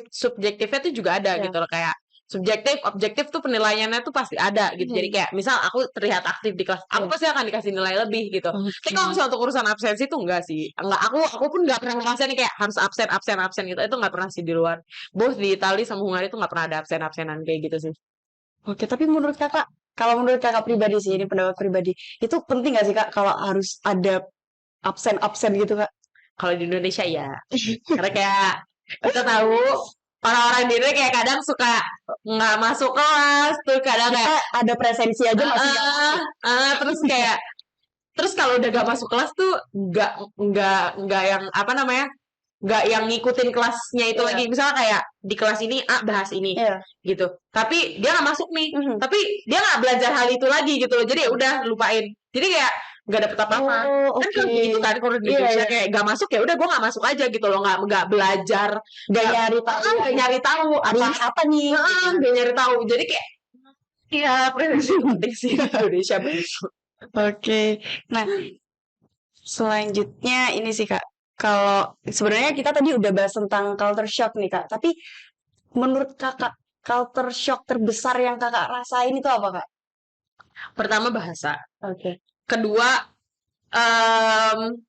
subjektifnya tuh juga ada gitu loh kayak subjektif, objektif tuh penilaiannya tuh pasti ada gitu. Jadi kayak misal aku terlihat aktif di kelas, aku pasti akan dikasih nilai lebih gitu. Tapi kalau misalnya untuk urusan absensi tuh enggak sih. Enggak, aku pun nggak pernah ngerasain kayak harus absen gitu. Itu nggak pernah sih di luar. Both di Italia sama Hungaria itu nggak pernah ada absenan kayak gitu sih. Oke, tapi menurut Kakak, kalau menurut Kakak pribadi sih, ini pendapat pribadi, itu penting nggak sih Kak kalau harus ada absen gitu Kak? Kalau di Indonesia ya, karena kayak kita tahu orang-orang di Indonesia kayak kadang suka nggak masuk kelas tuh kadang Kita kayak ada presensi aja masih nggak masuk. terus kayak terus kalau udah gak masuk kelas tuh nggak yang apa namanya nggak yang ngikutin kelasnya itu lagi misalnya kayak di kelas ini bahas ini gitu tapi dia nggak masuk nih tapi dia nggak belajar hal itu lagi gitu loh jadi udah lupain jadi kayak nggak dapet apa-apa. Oh, Kan oke. kalau gitu kan kalau di Iya, Indonesia iya. kayak gak masuk ya udah gue gak masuk aja gitu loh, nggak belajar, Gak nyari tahu nggak nyari tahu hari apa ini apa nih? nggak nyari tahu. Jadi kayak iya preferensi penting sih di Indonesia begitu. Oke. Nah, selanjutnya ini sih Kak. Kalau sebenarnya kita tadi udah bahas tentang culture shock nih Kak. Tapi menurut Kakak culture shock terbesar yang Kakak rasain itu apa Kak? Pertama bahasa, Oke. kedua em,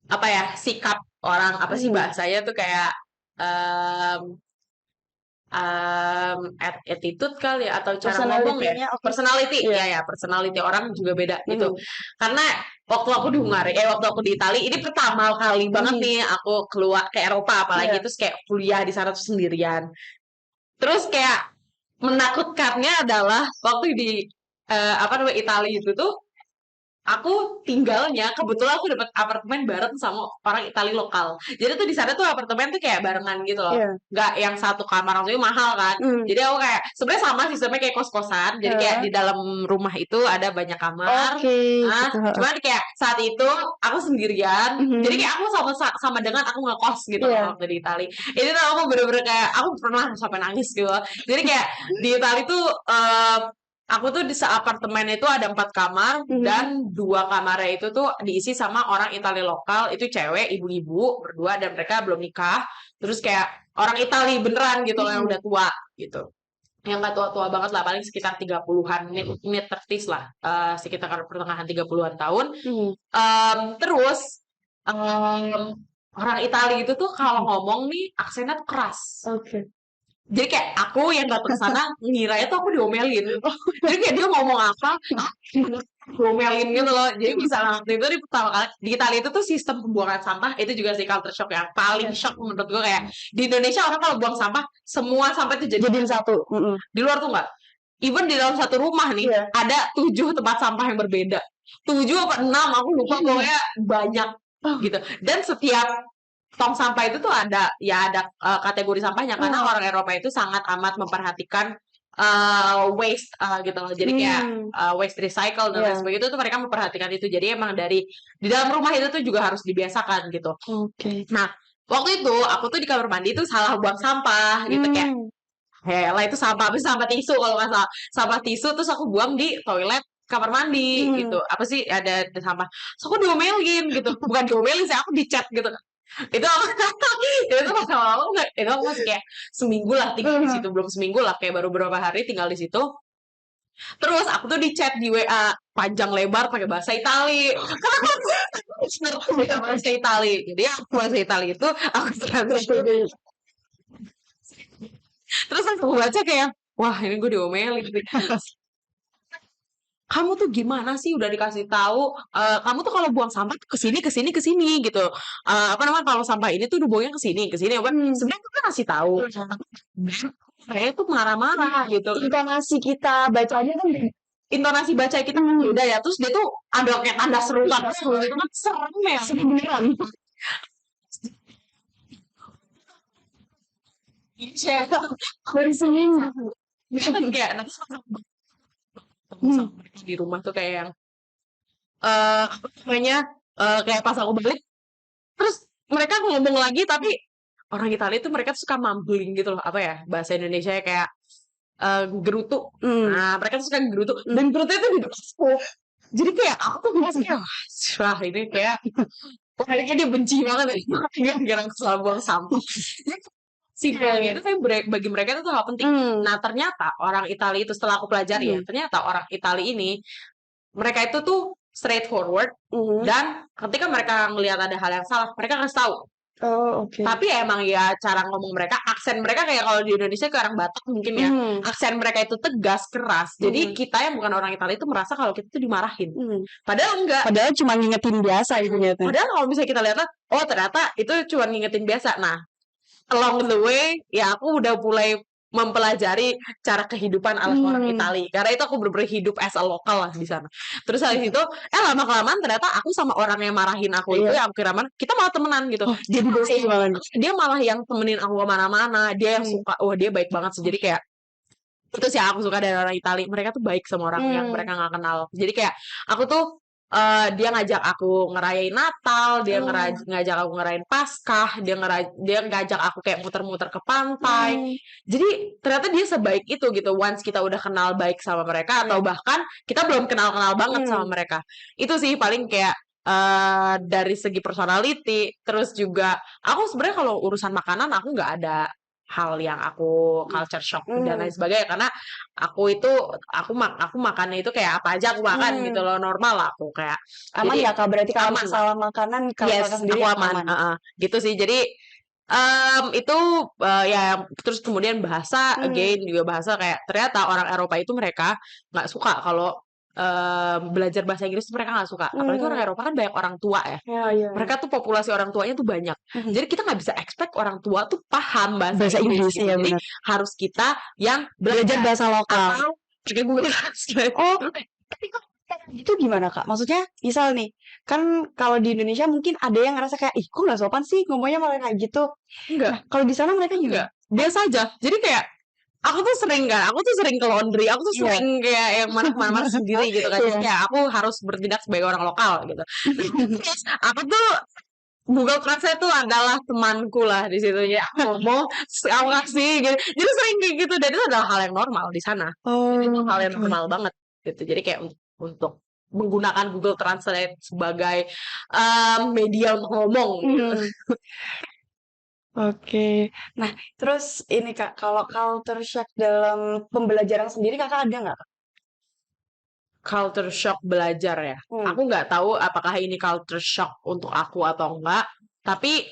apa ya, sikap orang, apa sih bahasanya tuh kayak em, attitude kali ya, atau cara ngomong ya, Personality-nya oke. personality Iya. ya personality orang juga beda gitu. Karena waktu aku di Hungari, waktu aku di Itali, ini pertama kali banget nih aku keluar ke Eropa, apalagi Iya. terus kayak kuliah di sana tuh sendirian. Terus kayak menakutkannya adalah waktu di apa namanya Italia itu tuh aku tinggalnya kebetulan aku dapat apartemen bareng sama orang Itali lokal. Jadi tuh di sana tuh apartemen tuh kayak barengan gitu loh. Iya. Nggak yang satu kamar, maksudnya mahal kan. Jadi aku kayak sebenarnya sama sistemnya kayak kos-kosan. Jadi kayak di dalam rumah itu ada banyak kamar. Oke, Nah, gitu. cuman kayak saat itu aku sendirian. Jadi kayak aku sama dengan aku ngekos gitu Iya. loh waktu di Itali. Ini tuh aku bener-bener kayak aku pernah sampai nangis gitu loh. Jadi kayak di Itali tuh aku tuh di seapartemen itu ada 4 kamar dan 2 kamarnya itu tuh diisi sama orang Itali lokal, itu cewek, ibu-ibu berdua dan mereka belum nikah. Terus kayak orang Itali beneran gitu loh yang udah tua gitu. Yang gak tua-tua banget lah, paling sekitar 30-an, mid 30s lah, sekitar pertengahan 30-an tahun. Terus orang Itali itu tuh kalau ngomong nih aksennya tuh keras. Oke. Jadi kayak aku yang datang ke sana ngiranya tuh aku diomelin. Jadi kayak dia ngomong apa, diomelin gitu loh. Jadi misalnya waktu itu di pertama kali di Italia itu tuh sistem pembuangan sampah itu juga sih culture shock yang paling shock menurut gue. Kayak di Indonesia orang kalau buang sampah semua sampah itu Jadiin satu. di luar tuh enggak. Even di dalam satu rumah nih ada 7 tempat sampah yang berbeda. 7 apa 6 aku lupa, pokoknya banyak gitu. Dan setiap tong sampah itu tuh ada kategori sampahnya, karena orang Eropa itu sangat amat memperhatikan waste gitu loh. Jadi kayak waste recycle dan lain sebagainya itu tuh mereka memperhatikan itu. Jadi emang di dalam rumah itu tuh juga harus dibiasakan gitu. Oke. Nah, waktu itu aku tuh di kamar mandi tuh salah buang sampah gitu kayak lah itu sampah tisu kalau nggak salah, sampah tisu, terus aku buang di toilet kamar mandi gitu. Apa sih ada sampah. So aku diomelin gitu. Bukan diomelin sih, aku dicat gitu. Itu aku itu pas awal itu aku masih kayak seminggu lah tinggal di situ, belum seminggu lah, kayak baru beberapa hari tinggal di situ. Terus aku tuh di chat di WA panjang lebar pakai bahasa Itali. Kenapa aku ngerti bahasa Itali? Jadi aku bahasa Itali itu aku translate. Terus aku baca kayak, wah ini gue diomelin gitu. Kamu tuh gimana sih udah dikasih tahu kamu tuh kalau buang sampah tuh ke sini gitu. Apa namanya kalau sampah ini tuh dibuangnya ke sini apa. Sebenarnya tuh kan kasih tahu. Saya tuh marah-marah gitu. Intonasi kita bacanya kan Intonasi baca kita kan beda ya. Terus dia tuh ada kayak tanda seruan itu kan serem ya. beneran. Iya. Dari seminggu. Kayak nanti sama mereka di rumah tuh kayak yang apa namanya kayak pas aku balik terus mereka ngomong lagi, tapi orang Italia itu mereka tuh suka mumbling gitu loh, apa ya bahasa Indonesia ya, kayak gerutu. Nah mereka tuh suka gerutu dan gerutu itu di depanku. Jadi kayak aku tuh merasa kayak wah ini kayak kayaknya dia benci banget ya gara-gara aku selalu buang sampah. Simpelnya itu kayak bagi mereka itu tuh hal penting. Nah ternyata orang Italia itu setelah aku pelajari ya, ternyata orang Italia ini mereka itu tuh straightforward dan ketika mereka ngelihat ada hal yang salah mereka kasih tahu. Oh, oke. Tapi emang ya cara ngomong mereka, aksen mereka kayak kalau di Indonesia ke orang Batak mungkin ya, aksen mereka itu tegas, keras. Jadi kita yang bukan orang Italia itu merasa kalau kita tuh dimarahin. Padahal enggak. Padahal cuma ngingetin biasa itu ternyata. Padahal kalau misalnya kita lihat, oh ternyata itu cuma ngingetin biasa. Nah, along the way ya aku udah mulai mempelajari cara kehidupan ala orang Itali, karena itu aku bener-bener hidup as a lokal lah di sana. Terus habis itu lama kelamaan ternyata aku sama orang yang marahin aku itu yang kira-kira kita malah temenan gitu. Dia malah yang temenin aku kemana-mana, dia yang suka, wah dia baik banget sih. Jadi kayak itu sih aku suka dari orang Itali, mereka tuh baik sama orang yang mereka nggak kenal. Jadi kayak aku tuh dia ngajak aku ngerayain Natal, dia Oh. ngajak aku ngerayain Paskah, dia ngajak aku kayak muter-muter ke pantai. Jadi ternyata dia sebaik itu gitu. Once kita udah kenal baik sama mereka atau bahkan kita belum kenal-kenal banget sama mereka. Itu sih paling kayak dari segi personality, terus juga aku sebenarnya kalau urusan makanan aku nggak ada hal yang aku culture shock dan lain sebagainya karena aku makannya itu kayak apa aja aku makan gitu loh, normal lah aku kayak. Aman Jadi ya Kak, berarti kalau aman lah. masalah makanan kalau Yes, Kakak sendiri aku aman. aman. Gitu sih. Jadi itu ya terus kemudian bahasa again juga bahasa kayak ternyata orang Eropa itu mereka nggak suka kalau belajar bahasa Inggris tuh mereka nggak suka. Apalagi orang Eropa kan banyak orang tua ya. Iya. Mereka tuh populasi orang tuanya tuh banyak. Jadi kita nggak bisa expect orang tua tuh paham bahasa Bahasa Inggris, gitu. iya Jadi benar. harus kita yang Belajar bahasa lokal. atau pakai Google Translate. Oh, tapi kok itu gimana Kak? Maksudnya misal nih, kan kalau di Indonesia mungkin ada yang ngerasa kayak, ih kok nggak sopan sih ngomongnya malah kayak gitu. Enggak. Nah, kalau di sana mereka Enggak, gimana? biasa aja. Jadi kayak aku tuh sering ke laundry, aku tuh Iya. sering kayak yang mana-mana sendiri gitu kan. Jadi kayak aku harus bertindak sebagai orang lokal gitu. Terus aku tuh Google Translate tuh adalah temanku lah di situ ya. Aku ngomong, aku kasih gitu. Jadi sering kayak gitu dan itu adalah hal yang normal di sana. Itu hal yang normal banget gitu. Jadi kayak untuk menggunakan Google Translate sebagai media untuk ngomong gitu. Oke. Nah, terus ini Kak, kalau culture shock dalam pembelajaran sendiri Kakak ada nggak? Culture shock belajar ya. Aku nggak tahu apakah ini culture shock untuk aku atau enggak. Tapi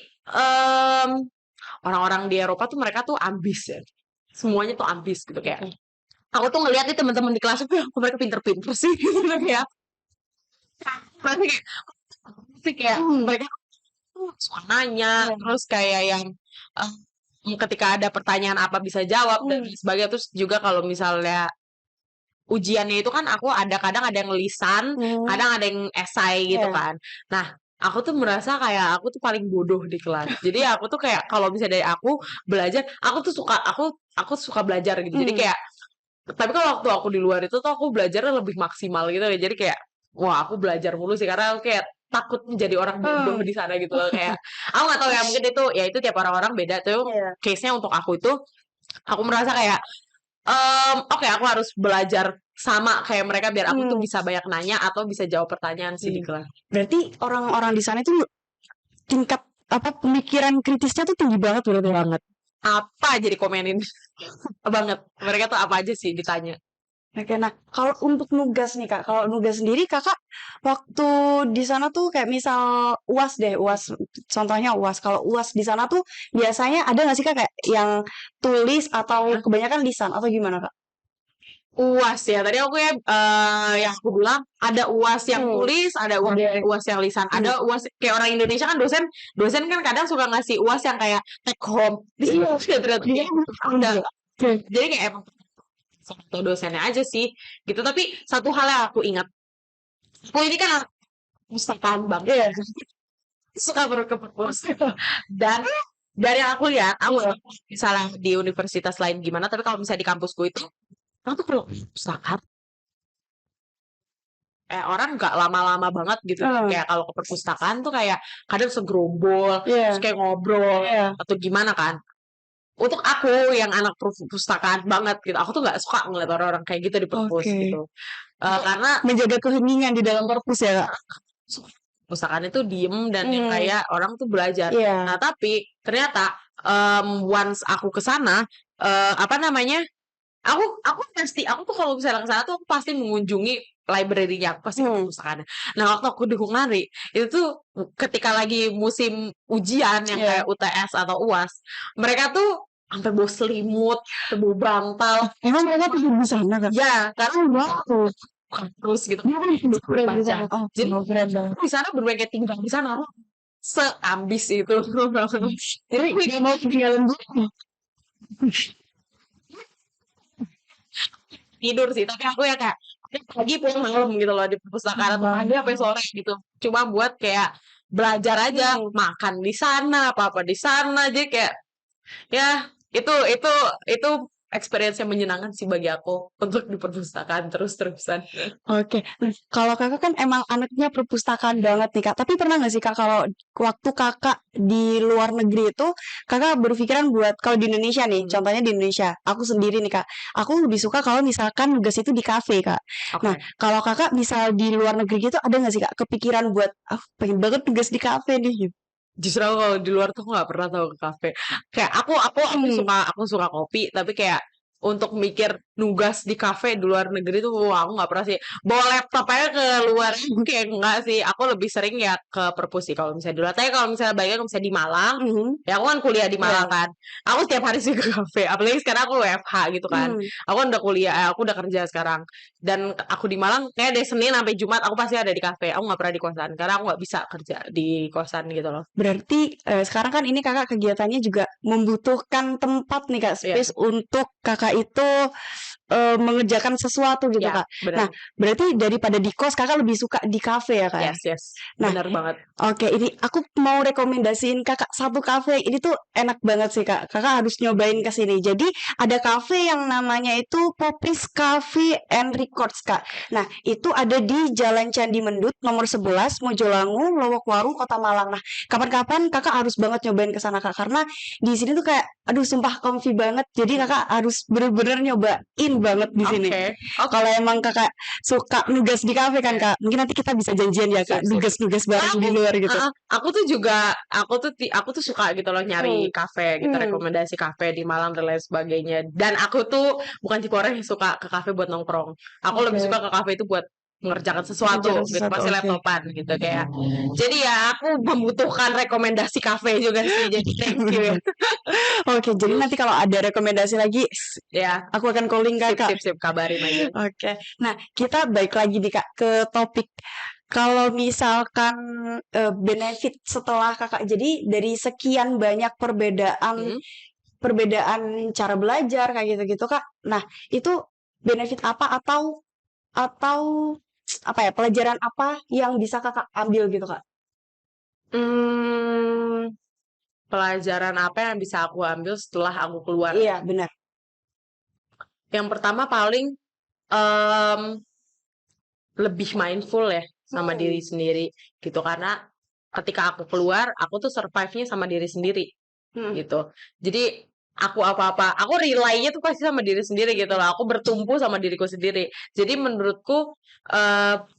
orang-orang di Eropa tuh mereka tuh ambis ya. Semuanya tuh ambis gitu kayak. Aku tuh ngeliat nih teman-teman di kelas tuh, kok mereka pinter-pinter sih gitu kayak. Pasti kayak mereka tuh suka nanya, terus kayak yang ketika ada pertanyaan apa bisa jawab dan sebagainya. Terus juga kalau misalnya ujiannya itu kan aku kadang ada yang lisan, kadang ada yang esai gitu kan. Nah, aku tuh merasa kayak aku tuh paling bodoh di kelas. Jadi aku tuh kayak kalau bisa dari aku belajar, aku suka belajar gitu. Jadi kayak tapi kalau waktu aku di luar itu tuh aku belajarnya lebih maksimal gitu ya. Jadi kayak wah, aku belajar mulu sih karena aku kayak takut menjadi orang bodoh di sana gitu loh kayak aku nggak tahu ya mungkin itu tiap orang-orang beda tuh. Case-nya untuk aku itu aku merasa kayak oke, aku harus belajar sama kayak mereka biar aku tuh bisa banyak nanya atau bisa jawab pertanyaan sih di kelas. Berarti orang-orang di sana itu tingkat pemikiran kritisnya tuh tinggi banget berarti. Banget. Apa aja dikomenin. Banget. Mereka tuh apa aja sih ditanya. Oke, nah kalau untuk nugas nih Kak, kalau nugas sendiri Kakak waktu di sana tuh kayak misal UAS deh, UAS contohnya UAS. Kalau UAS di sana tuh biasanya ada nggak sih Kak kayak yang tulis atau kebanyakan lisan atau gimana Kak? UAS ya. Tadi aku yang aku bilang ada UAS yang tulis, ada UAS yang lisan. Ada UAS kayak orang Indonesia kan dosen kan kadang suka ngasih UAS yang kayak take home. Di sini ternyata ada. Jadi kayak emang satu dosennya aja sih gitu. Tapi satu hal yang aku ingat, aku ini kan pustakaan banget suka ke perpus dan dari yang aku lihat aku misalnya di universitas lain gimana, tapi kalau misalnya di kampusku itu orang tuh kalau pustakaan orang nggak lama-lama banget gitu. Kayak kalau ke perpustakaan tuh kayak kadang segerombol terus kayak ngobrol atau gimana kan. Untuk aku yang anak perpustakaan banget gitu, aku tuh nggak suka ngeliat orang-orang kayak gitu di perpus gitu. Karena menjaga keheningan di dalam perpus ya Kak? perpustakaan itu diem dan yang kayak orang tuh belajar. Nah tapi ternyata once aku kesana apa namanya, aku tuh kalau misalnya kesana tuh aku pasti mengunjungi library-nya, aku pasti ke perpustakaan. Nah waktu aku di Hungari itu tuh ketika lagi musim ujian yang kayak UTS atau UAS, mereka tuh sampai bawa selimut, bawa bantal. Emang mereka tidur di sana Kak? Ya, karena terus gitu. Baca. Jadi di sana bermain kayak tinggal di sana. Seambis itu. Jadi nggak mau ketinggalan buku. Tidur sih, tapi aku ya kayak pagi pulang malam gitu loh di perpustakaan atau pagi sampai sore gitu. Cuma buat kayak belajar aja, makan di sana, apa-apa di sana. Jadi kayak ya itu experience yang menyenangkan sih bagi aku untuk di perpustakaan terus-terusan. Oke, kalau kakak kan emang anaknya perpustakaan banget nih kak. Tapi pernah nggak sih kak kalau waktu kakak di luar negeri itu kakak berpikiran buat kalau di Indonesia nih, contohnya di Indonesia, aku sendiri nih kak, aku lebih suka kalau misalkan nugas itu di kafe kak. Nah, Oke. kalau kakak misal di luar negeri gitu ada nggak sih kak kepikiran buat, pengen banget nugas di kafe nih gitu? Justru aku kalau di luar tuh aku nggak pernah tahu ke kafe. Kayak Hmm, aku suka kopi, tapi kayak untuk mikir nugas di kafe di luar negeri tuh wah, aku nggak pernah sih. Bawa laptop aja ke luar kayak enggak sih. Aku lebih sering ya ke perpus sih kalau misalnya di luar. Tapi kalau misalnya baiknya kalau misalnya di Malang, mhm, ya aku kan kuliah di ya, Malang kan. Aku setiap hari sih ke kafe. Apalagi sekarang aku WFH gitu kan. hmm, Aku kan udah kuliah, aku udah kerja sekarang. Dan aku di Malang kayak dari Senin sampai Jumat aku pasti ada di kafe. Aku nggak pernah di kosan karena aku nggak bisa kerja di kosan gitu loh. berarti sekarang kan ini kakak kegiatannya juga membutuhkan tempat nih kak, Iya, space untuk kakak itu mengerjakan sesuatu gitu ya, kak. Nah, benar. berarti daripada di kos kakak lebih suka di kafe ya kak ya? Yes, yes. Nah, Benar banget. oke, ini aku mau rekomendasiin kakak satu kafe. Ini tuh enak banget sih kak. Kakak harus nyobain ke sini. Jadi ada kafe yang namanya itu Popis Cafe and Records kak. Nah itu ada di Jalan Candi Mendut nomor 11 Mojolangu, Lowokwaru, Kota Malang. Nah kapan-kapan kakak harus banget nyobain ke sana kak. Karena di sini tuh kayak, aduh sumpah comfy banget. Jadi kakak harus bener-bener nyobain banget di sini. Oke, oke. Kalau emang kakak suka nugas di kafe kan kak, mungkin nanti kita bisa janjian ya kak, Sip, sip. nugas-nugas Soalnya bareng di luar gitu. aku tuh juga, aku tuh suka gitu loh nyari Hmm, kafe gitu, hmm, rekomendasi kafe di Malang dan lain sebagainya. Dan aku tuh bukan tipe orang yang suka ke kafe buat nongkrong. Aku lebih oke. suka ke kafe itu buat mengerjakan Mengerjakan sesuatu gitu, sesuatu, pasti oke. laptopan gitu kayak. Jadi ya aku membutuhkan rekomendasi kafe juga sih. Jadi thank you ya. Oke, jadi nanti kalau ada rekomendasi lagi, Ya, aku akan calling sip, kakak. sip, sip, kabarin aja. Oke, nah kita balik lagi nih kak ke topik. Kalau misalkan benefit setelah kakak, jadi dari sekian banyak perbedaan Hmm. perbedaan cara belajar kayak gitu-gitu kak. Nah itu benefit apa atau apa ya pelajaran apa yang bisa kakak ambil gitu kak? Hmm, pelajaran apa yang bisa aku ambil setelah aku keluar? Iya benar. Yang pertama paling em, lebih mindful ya sama Hmm. diri sendiri gitu karena ketika aku keluar aku tuh survive-nya sama diri sendiri Hmm. gitu. Jadi aku apa-apa, aku rely-nya tuh pasti sama diri sendiri gitu loh. Aku bertumpu sama diriku sendiri. Jadi menurutku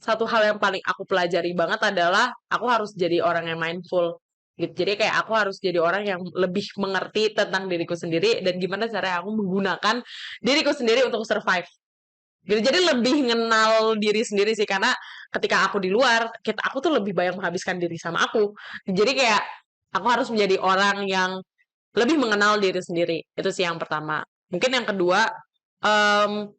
satu hal yang paling aku pelajari banget adalah aku harus jadi orang yang mindful gitu. Jadi kayak aku harus jadi orang yang lebih mengerti tentang diriku sendiri dan gimana cara aku menggunakan diriku sendiri untuk survive. Gitu. Jadi lebih mengenal diri sendiri sih karena ketika aku di luar, aku tuh lebih banyak menghabiskan diri sama aku. Jadi kayak aku harus menjadi orang yang lebih mengenal diri sendiri. Itu sih yang pertama. Mungkin yang kedua, em,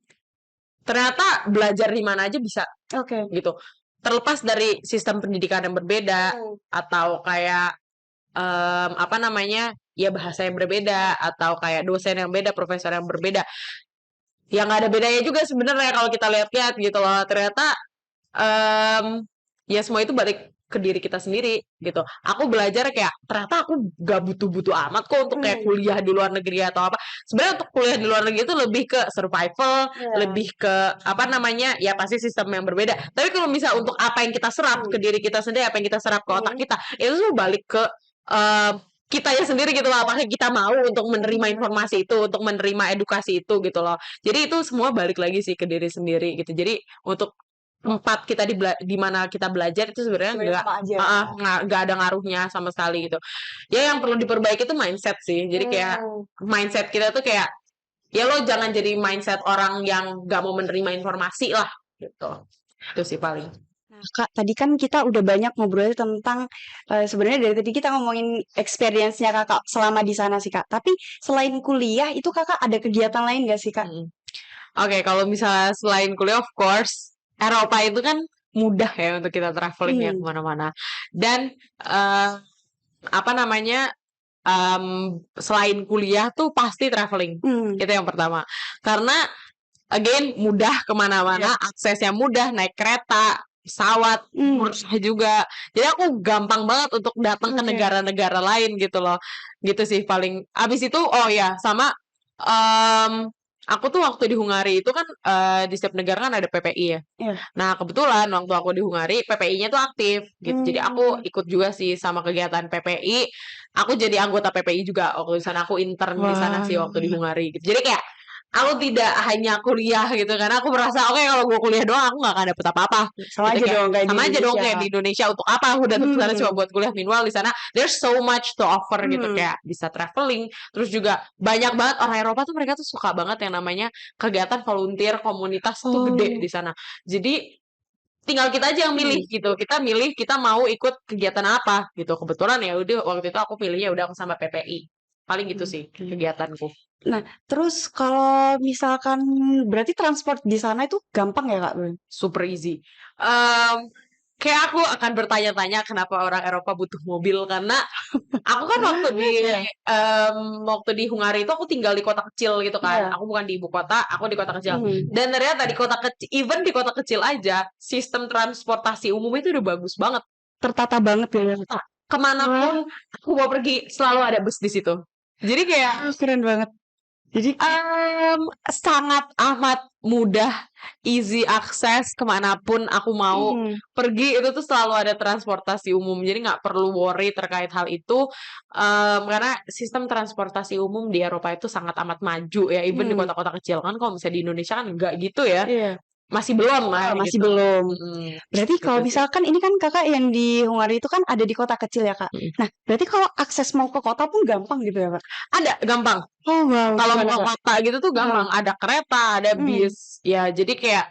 ternyata belajar di mana aja bisa Oke. gitu. Terlepas dari sistem pendidikan yang berbeda Hmm. atau kayak apa namanya ya bahasa yang berbeda atau kayak dosen yang beda, profesor yang berbeda. Ya nggak ada bedanya juga sebenarnya kalau kita lihat-lihat gitu loh. Ternyata em, ya semua itu balik ke diri kita sendiri gitu. Aku belajar kayak ternyata aku gak butuh-butuh amat kok untuk kayak Hmm. kuliah di luar negeri atau apa. Sebenarnya untuk kuliah di luar negeri itu lebih ke survival, Ya. lebih ke apa namanya ya pasti sistem yang berbeda. Tapi kalau misal untuk apa yang kita serap Hmm. ke diri kita sendiri, apa yang kita serap ke otak Hmm. kita, itu tuh balik ke em, kitanya sendiri gitu loh. Apakah kita mau untuk menerima informasi itu, untuk menerima edukasi itu gitu loh. Jadi itu semua balik lagi sih ke diri sendiri gitu. Jadi untuk tempat kita di mana kita belajar itu sebenarnya Sebenarnya nggak sama aja. nggak ada ngaruhnya sama sekali gitu. Ya yang perlu diperbaiki itu mindset sih. Jadi kayak Hmm. mindset kita tuh kayak ya lo jangan jadi mindset orang yang nggak mau menerima informasi lah gitu. Itu sih paling. Nah, Kak, tadi kan kita udah banyak ngobrol tentang sebenarnya dari tadi kita ngomongin experience-nya Kakak selama di sana sih, Kak. Tapi selain kuliah itu Kakak ada kegiatan lain gak sih, Kak? Mm. Oke, kalau misalnya selain kuliah, of course, Eropa itu kan mudah ya untuk kita traveling ya Hmm. kemana-mana. Dan apa namanya selain kuliah tuh pasti traveling. Hmm. Itu yang pertama. Karena again mudah kemana-mana, aksesnya mudah, naik kereta, pesawat, Hmm. murah juga. Jadi aku gampang banget untuk datang ke Oke. negara-negara lain gitu loh. Gitu sih paling. Abis itu, oh ya, sama em, aku tuh waktu di Hungari itu kan di setiap negara kan ada PPI ya. Iya. Nah, kebetulan waktu aku di Hungari PPI-nya tuh aktif gitu. Jadi aku ikut juga sih sama kegiatan PPI. Aku jadi anggota PPI juga waktu di sana. Aku intern di sana sih waktu di Hungari gitu. Jadi kayak aku tidak hanya kuliah gitu karena aku merasa oke kalau gue kuliah doang aku gak akan dapet apa-apa Sama gitu, aja dong kayak di sama aja dong Indonesia. kayak di Indonesia untuk apa aku datang ke sana cuma buat kuliah. Meanwhile di sana there's so much to offer gitu, kayak bisa traveling, terus juga banyak banget orang Eropa tuh mereka tuh suka banget yang namanya kegiatan volunteer komunitas tuh gede di sana. Jadi tinggal kita aja yang milih gitu, kita milih kita mau ikut kegiatan apa gitu. Kebetulan ya udah waktu itu aku pilihnya udah aku sama PPI, paling gitu sih kegiatanku. Nah, terus kalau misalkan berarti transport di sana itu gampang ya, Kak? Super easy. Kayak aku akan bertanya-tanya kenapa orang Eropa butuh mobil, karena aku kan waktu di Hungari itu aku tinggal di kota kecil gitu kan. Iya. Aku bukan di ibu kota, aku di kota kecil. Dan ternyata di kota kecil, even di kota kecil aja, sistem transportasi umum itu udah bagus banget. Tertata banget ya. Kemanapun aku mau pergi selalu ada bus di situ. Jadi kayak Keren banget. Jadi sangat amat mudah, easy akses kemanapun aku mau pergi itu tuh selalu ada transportasi umum. Jadi nggak perlu worry terkait hal itu, karena sistem transportasi umum di Eropa itu sangat amat maju ya, even di kota-kota kecil kan. Kalau misalnya di Indonesia kan nggak gitu ya. Iya. Masih belum lah Masih gitu. belum. Berarti Gitu kalau sih. misalkan ini kan kakak yang di Hungari itu kan ada di kota kecil ya, Kak. Nah, berarti kalau akses mau ke kota pun gampang gitu ya, Kak? Ada, gampang. Oh, wow. Kalau Gimana, mau ke Kak? kota gitu tuh gampang. Ada kereta, ada bis. Ya, jadi kayak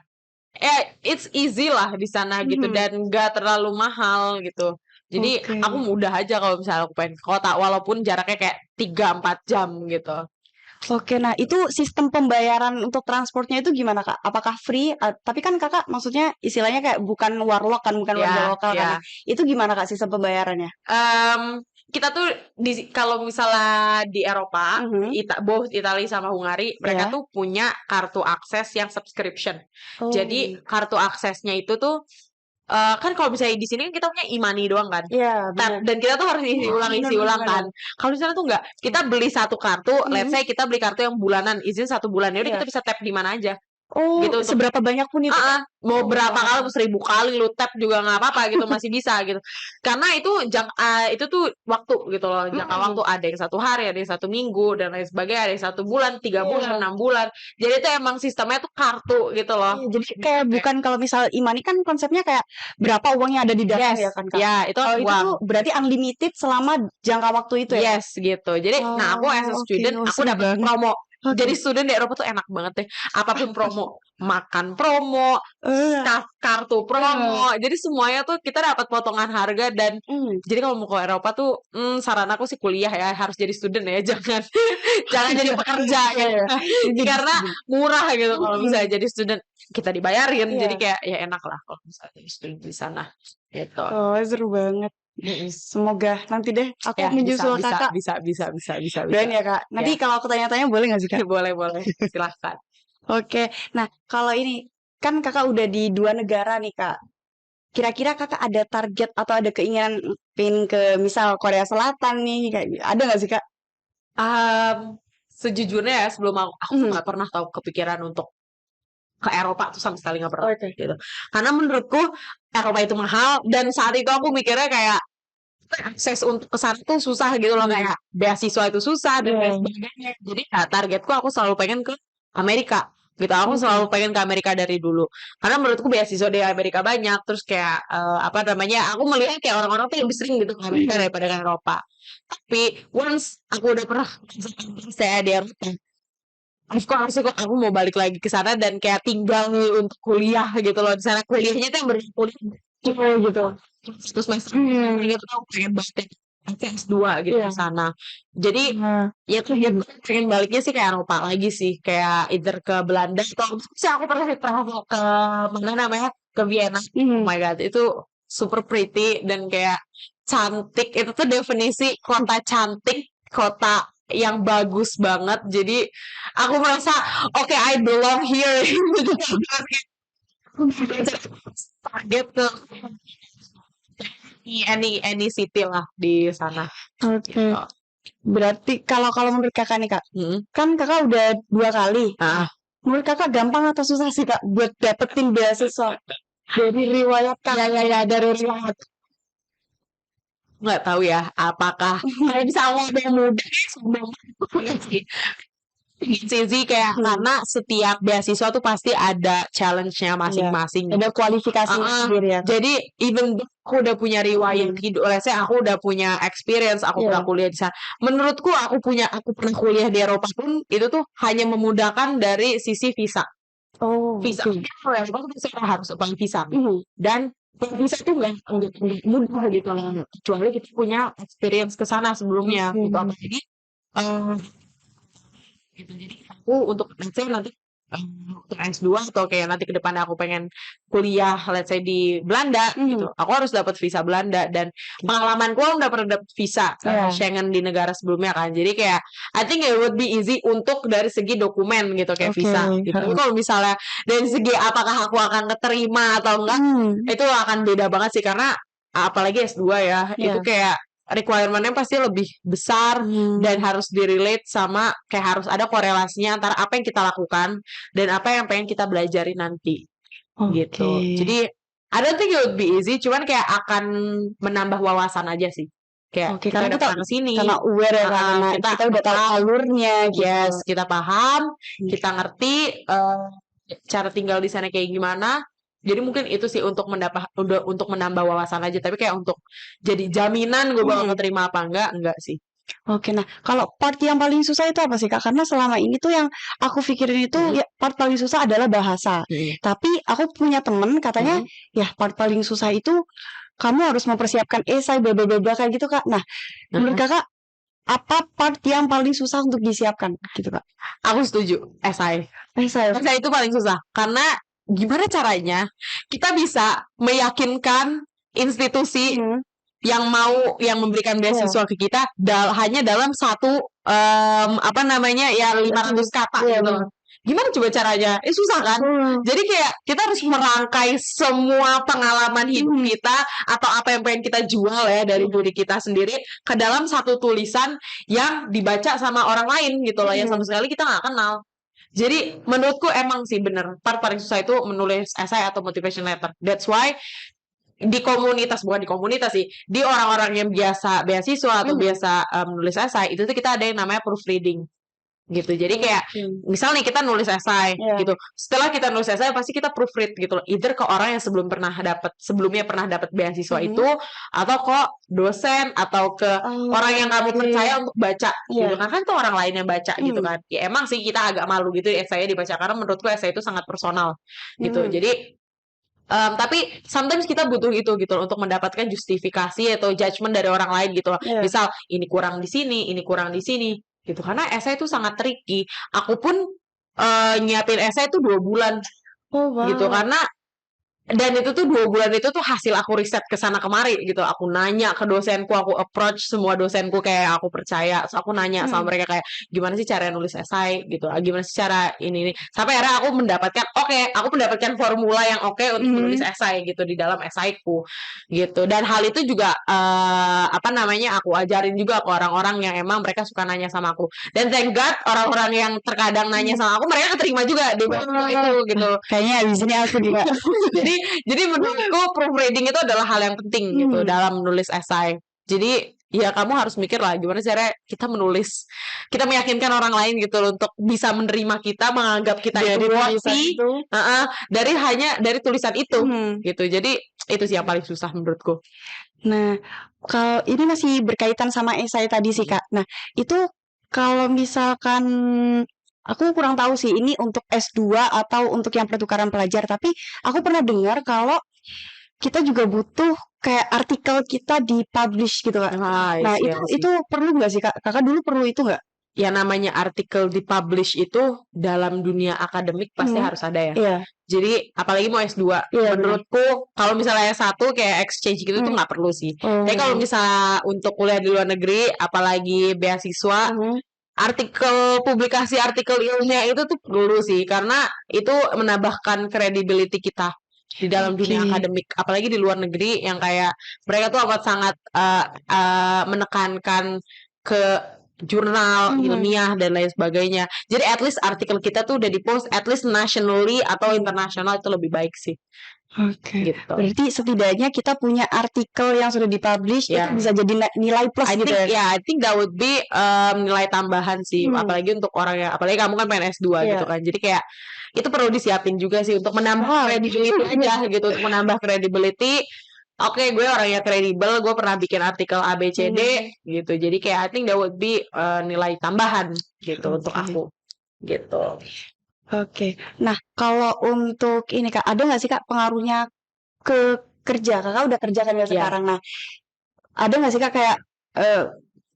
it's easy lah di sana gitu, dan nggak terlalu mahal gitu. Jadi Oke. aku mudah aja kalau misalnya aku pengen ke kota, walaupun jaraknya kayak 3-4 jam gitu. Oke, nah itu sistem pembayaran untuk transportnya itu gimana, Kak? Apakah free? Tapi kan kakak maksudnya istilahnya kayak bukan warlock kan, bukan warga Ya, lokal ya. kan. Nah, itu gimana, Kak, sistem pembayarannya? Kita tuh kalau misalnya di Eropa, both Italia sama Hungari, mereka Ya. tuh punya kartu akses yang subscription. Oh. Jadi kartu aksesnya itu tuh kan kalau misalnya di sini kan kita punya e-money doang kan. Iya, benar. Dan kita tuh harus isi ulang kan. Kalau di sana tuh enggak. Kita beli satu kartu, let's say kita beli kartu yang bulanan, izin 1 bulan. Ya udah kita bisa tap di mana aja. Oh, Gitu untuk seberapa banyak pun itu, Kak? mau berapa kali, 1000 kali lu tap juga nggak apa-apa gitu, masih bisa gitu. Karena itu itu tuh waktu gitu loh, jangka waktu, ada yang 1 hari, ada yang 1 minggu dan lain sebagainya, ada yang 1 bulan, 3 bulan, 6 bulan. Jadi itu emang sistemnya tuh kartu gitu loh. Jadi kayak bukan kalau misal e-money kan konsepnya kayak berapa uang yang ada di dalam ya kan, Kak? Ya, itu Kalau itu uang. tuh berarti unlimited selama jangka waktu itu ya? Yes, gitu. Jadi, nah aku as a student, aku seru dapat banget. promo. Oke. Jadi student di Eropa tuh enak banget deh. Apapun promo, makan promo, kartu promo. Jadi semuanya tuh kita dapat potongan harga, dan jadi kalau mau ke Eropa tuh saran aku sih kuliah ya, harus jadi student ya, jangan jadi pekerja ya. Karena murah gitu kalau misalnya jadi student, kita dibayarin. Jadi kayak ya enak lah kalau misalnya jadi student di sana gitu. Oh, seru banget. Semoga nanti deh aku Ya, menyusul kakak. bisa. Dan ya, Kak. Nanti kalau aku tanya-tanya boleh nggak sih, Kak? Boleh, silahkan. Oke. Nah, kalau ini kan kakak udah di 2 negara nih, Kak. Kira-kira kakak ada target atau ada keinginan pengen ke misal Korea Selatan nih, kayak ada nggak sih, Kak? Sejujurnya ya, sebelum aku tuh nggak pernah tahu kepikiran untuk ke Eropa tuh, sama sekali nggak pernah. Gitu. Karena menurutku Eropa itu mahal, dan saat itu aku mikirnya kayak akses untuk ke sana tuh susah gitu loh, kayak beasiswa itu susah dan lain sebagainya. Jadi targetku aku selalu pengen ke Amerika gitu. Aku selalu pengen ke Amerika dari dulu. Karena menurutku beasiswa di Amerika banyak, terus kayak apa namanya? Aku melihat kayak orang-orang tuh lebih sering gitu ke Amerika daripada ke Eropa. Tapi once aku udah pernah saya di Eropa, aku mau balik lagi ke sana dan kayak tinggal untuk kuliah gitu loh di sana. Kuliahnya tuh yang kuliah gitu. Terus semester gitu aku pengen banget S2 gitu di sana. Jadi ya tuh ya pengen baliknya sih ke Eropa lagi sih, kayak either ke Belanda atau sih aku pernah travel ke mana namanya, ke Vienna. Oh my god, itu super pretty dan kayak cantik. Itu tuh definisi kota cantik, kota yang bagus banget. Jadi aku merasa oke, I belong here. Target ke any city lah di sana. Oke. Berarti kalau menurut kakak nih kak, Mm-mm. kan kakak udah 2 kali. Ah, Menurut kakak gampang atau susah sih kak buat dapetin beasiswa dari riwayat kakak? ya dari riwayat nggak tahu ya apakah kalau bisa awal yang muda sebelum sih sih kayak karena setiap beasiswa tuh pasti ada challenge-nya masing-masing. Ada kualifikasi sendiri ya. Jadi even aku udah punya riwayat hidup, let's say aku udah punya experience, aku pernah kuliah di sana. Menurutku aku pernah kuliah di Eropa pun itu tuh hanya memudahkan dari sisi visa. Visa kalau yang harus apply visa. Dan visa itu nggak mudah gitu kecuali kita punya experience ke sana sebelumnya gitu. Jadi gitu. Jadi aku untuk let's say nanti untuk S2 atau kayak nanti ke depannya aku pengen kuliah let's say di Belanda gitu. Aku harus dapat visa Belanda dan pengalamanku aku udah pernah dapat visa Schengen di negara sebelumnya kan. Jadi kayak I think it would be easy untuk dari segi dokumen gitu kayak visa gitu. Tapi kalau misalnya dari segi apakah aku akan keterima atau enggak itu akan beda banget sih karena apalagi S2 ya. Itu kayak requirement-nya pasti lebih besar dan harus direlate sama kayak harus ada korelasinya antara apa yang kita lakukan dan apa yang pengen kita belajarin nanti gitu. Jadi I don't think it would be easy, cuman kayak akan menambah wawasan aja sih. Kayak kita karena udah pernah kesini, karena aware ya karena kita udah tahu alurnya gitu. Yes, kita paham, kita ngerti cara tinggal di sana kayak gimana. Jadi mungkin itu sih untuk menambah wawasan aja. Tapi kayak untuk jadi jaminan gue bakal keterima apa enggak sih. Oke, nah kalau part yang paling susah itu apa sih kak? Karena selama ini tuh yang aku pikirin itu ya part paling susah adalah bahasa. Tapi aku punya temen katanya ya part paling susah itu kamu harus mempersiapkan esai bla kayak gitu kak. Nah, menurut kakak apa part yang paling susah untuk disiapkan gitu kak? Aku setuju, esai. Esai itu paling susah karena gimana caranya kita bisa meyakinkan institusi yang memberikan beasiswa ke kita hanya dalam satu apa namanya ya 500 kata gitu. Gimana coba caranya? Susah kan? Jadi kayak kita harus merangkai semua pengalaman hidup kita atau apa yang pengen kita jual ya dari diri kita sendiri ke dalam satu tulisan yang dibaca sama orang lain gitu loh yang sama sekali kita nggak kenal. Jadi menurutku emang sih bener part paling susah itu menulis essay atau motivation letter. That's why bukan di komunitas sih, di orang-orang yang biasa beasiswa atau biasa menulis essay itu tuh kita ada yang namanya proofreading gitu. Jadi kayak misalnya kita nulis esai gitu. Setelah kita nulis esai pasti kita proofread gitu loh. Either ke orang yang sebelumnya pernah dapat beasiswa itu atau ke dosen atau ke orang yang kamu percaya untuk baca gitu kan tuh orang lain yang baca gitu kan. Ya emang sih kita agak malu gitu esainya dibaca karena menurutku esai itu sangat personal gitu. Jadi tapi sometimes kita butuh itu gitu loh, untuk mendapatkan justifikasi atau judgement dari orang lain gitu loh. Misal ini kurang di sini, ini kurang di sini gitu. Karena esai itu sangat tricky. Aku pun nyiapin esai itu 2 bulan gitu karena dan itu tuh 2 bulan itu tuh hasil aku riset ke sana kemari gitu. Aku nanya ke dosenku, aku approach semua dosenku kayak aku percaya. So, aku nanya sama mereka kayak gimana sih cara nulis esai gitu. Gimana sih cara ini. Sampai akhirnya aku mendapatkan formula yang oke untuk menulis esai gitu di dalam esaiku gitu. Dan hal itu juga apa namanya aku ajarin juga ke orang-orang yang emang mereka suka nanya sama aku. Dan thank God orang-orang yang terkadang nanya sama aku mereka keterima juga di itu gitu. Kayaknya abis ini aku juga. Jadi menurutku proofreading itu adalah hal yang penting gitu dalam menulis esai. Jadi ya kamu harus mikir lah gimana caranya kita meyakinkan orang lain gitu loh untuk bisa menerima kita, menganggap kita itu worthy dari tulisan itu gitu. Jadi itu sih yang paling susah menurutku. Nah, kalau ini masih berkaitan sama esai tadi sih Kak. Nah, itu kalau misalkan aku kurang tahu sih ini untuk S2 atau untuk yang pertukaran pelajar, tapi aku pernah dengar kalau kita juga butuh kayak artikel kita di-publish gitu Kak. Nah, itu perlu nggak sih Kak? Kakak dulu perlu itu nggak? Ya namanya artikel di-publish itu dalam dunia akademik pasti harus ada ya. Jadi apalagi mau S2 menurutku kalau misalnya S1 kayak exchange gitu tuh nggak perlu sih. Tapi kalau misalnya untuk kuliah di luar negeri apalagi beasiswa publikasi artikel ilmiah itu tuh perlu sih karena itu menambahkan credibility kita di dalam dunia akademik apalagi di luar negeri yang kayak mereka tuh amat sangat menekankan ke jurnal ilmiah dan lain sebagainya. Jadi at least artikel kita tuh udah di-post at least nationally atau internasional, itu lebih baik sih. Oke. Gitu. Berarti setidaknya kita punya artikel yang sudah dipublish itu Ya. bisa jadi nilai plus I gitu think ya. I think that would be nilai tambahan sih, apalagi untuk orang yang, apalagi kamu kan pengen S2 gitu kan. Jadi kayak itu perlu disiapin juga sih untuk menambah credibility aja gitu, untuk menambah credibility. Oke, gue orangnya kredibel, gue pernah bikin artikel ABCD gitu. Jadi kayak I think that would be nilai tambahan gitu untuk aku gitu. Oke. Nah, kalau untuk ini Kak, ada nggak sih Kak pengaruhnya ke kerja? Kakak udah kerja kan ya sekarang. Nah, ada nggak sih Kak kayak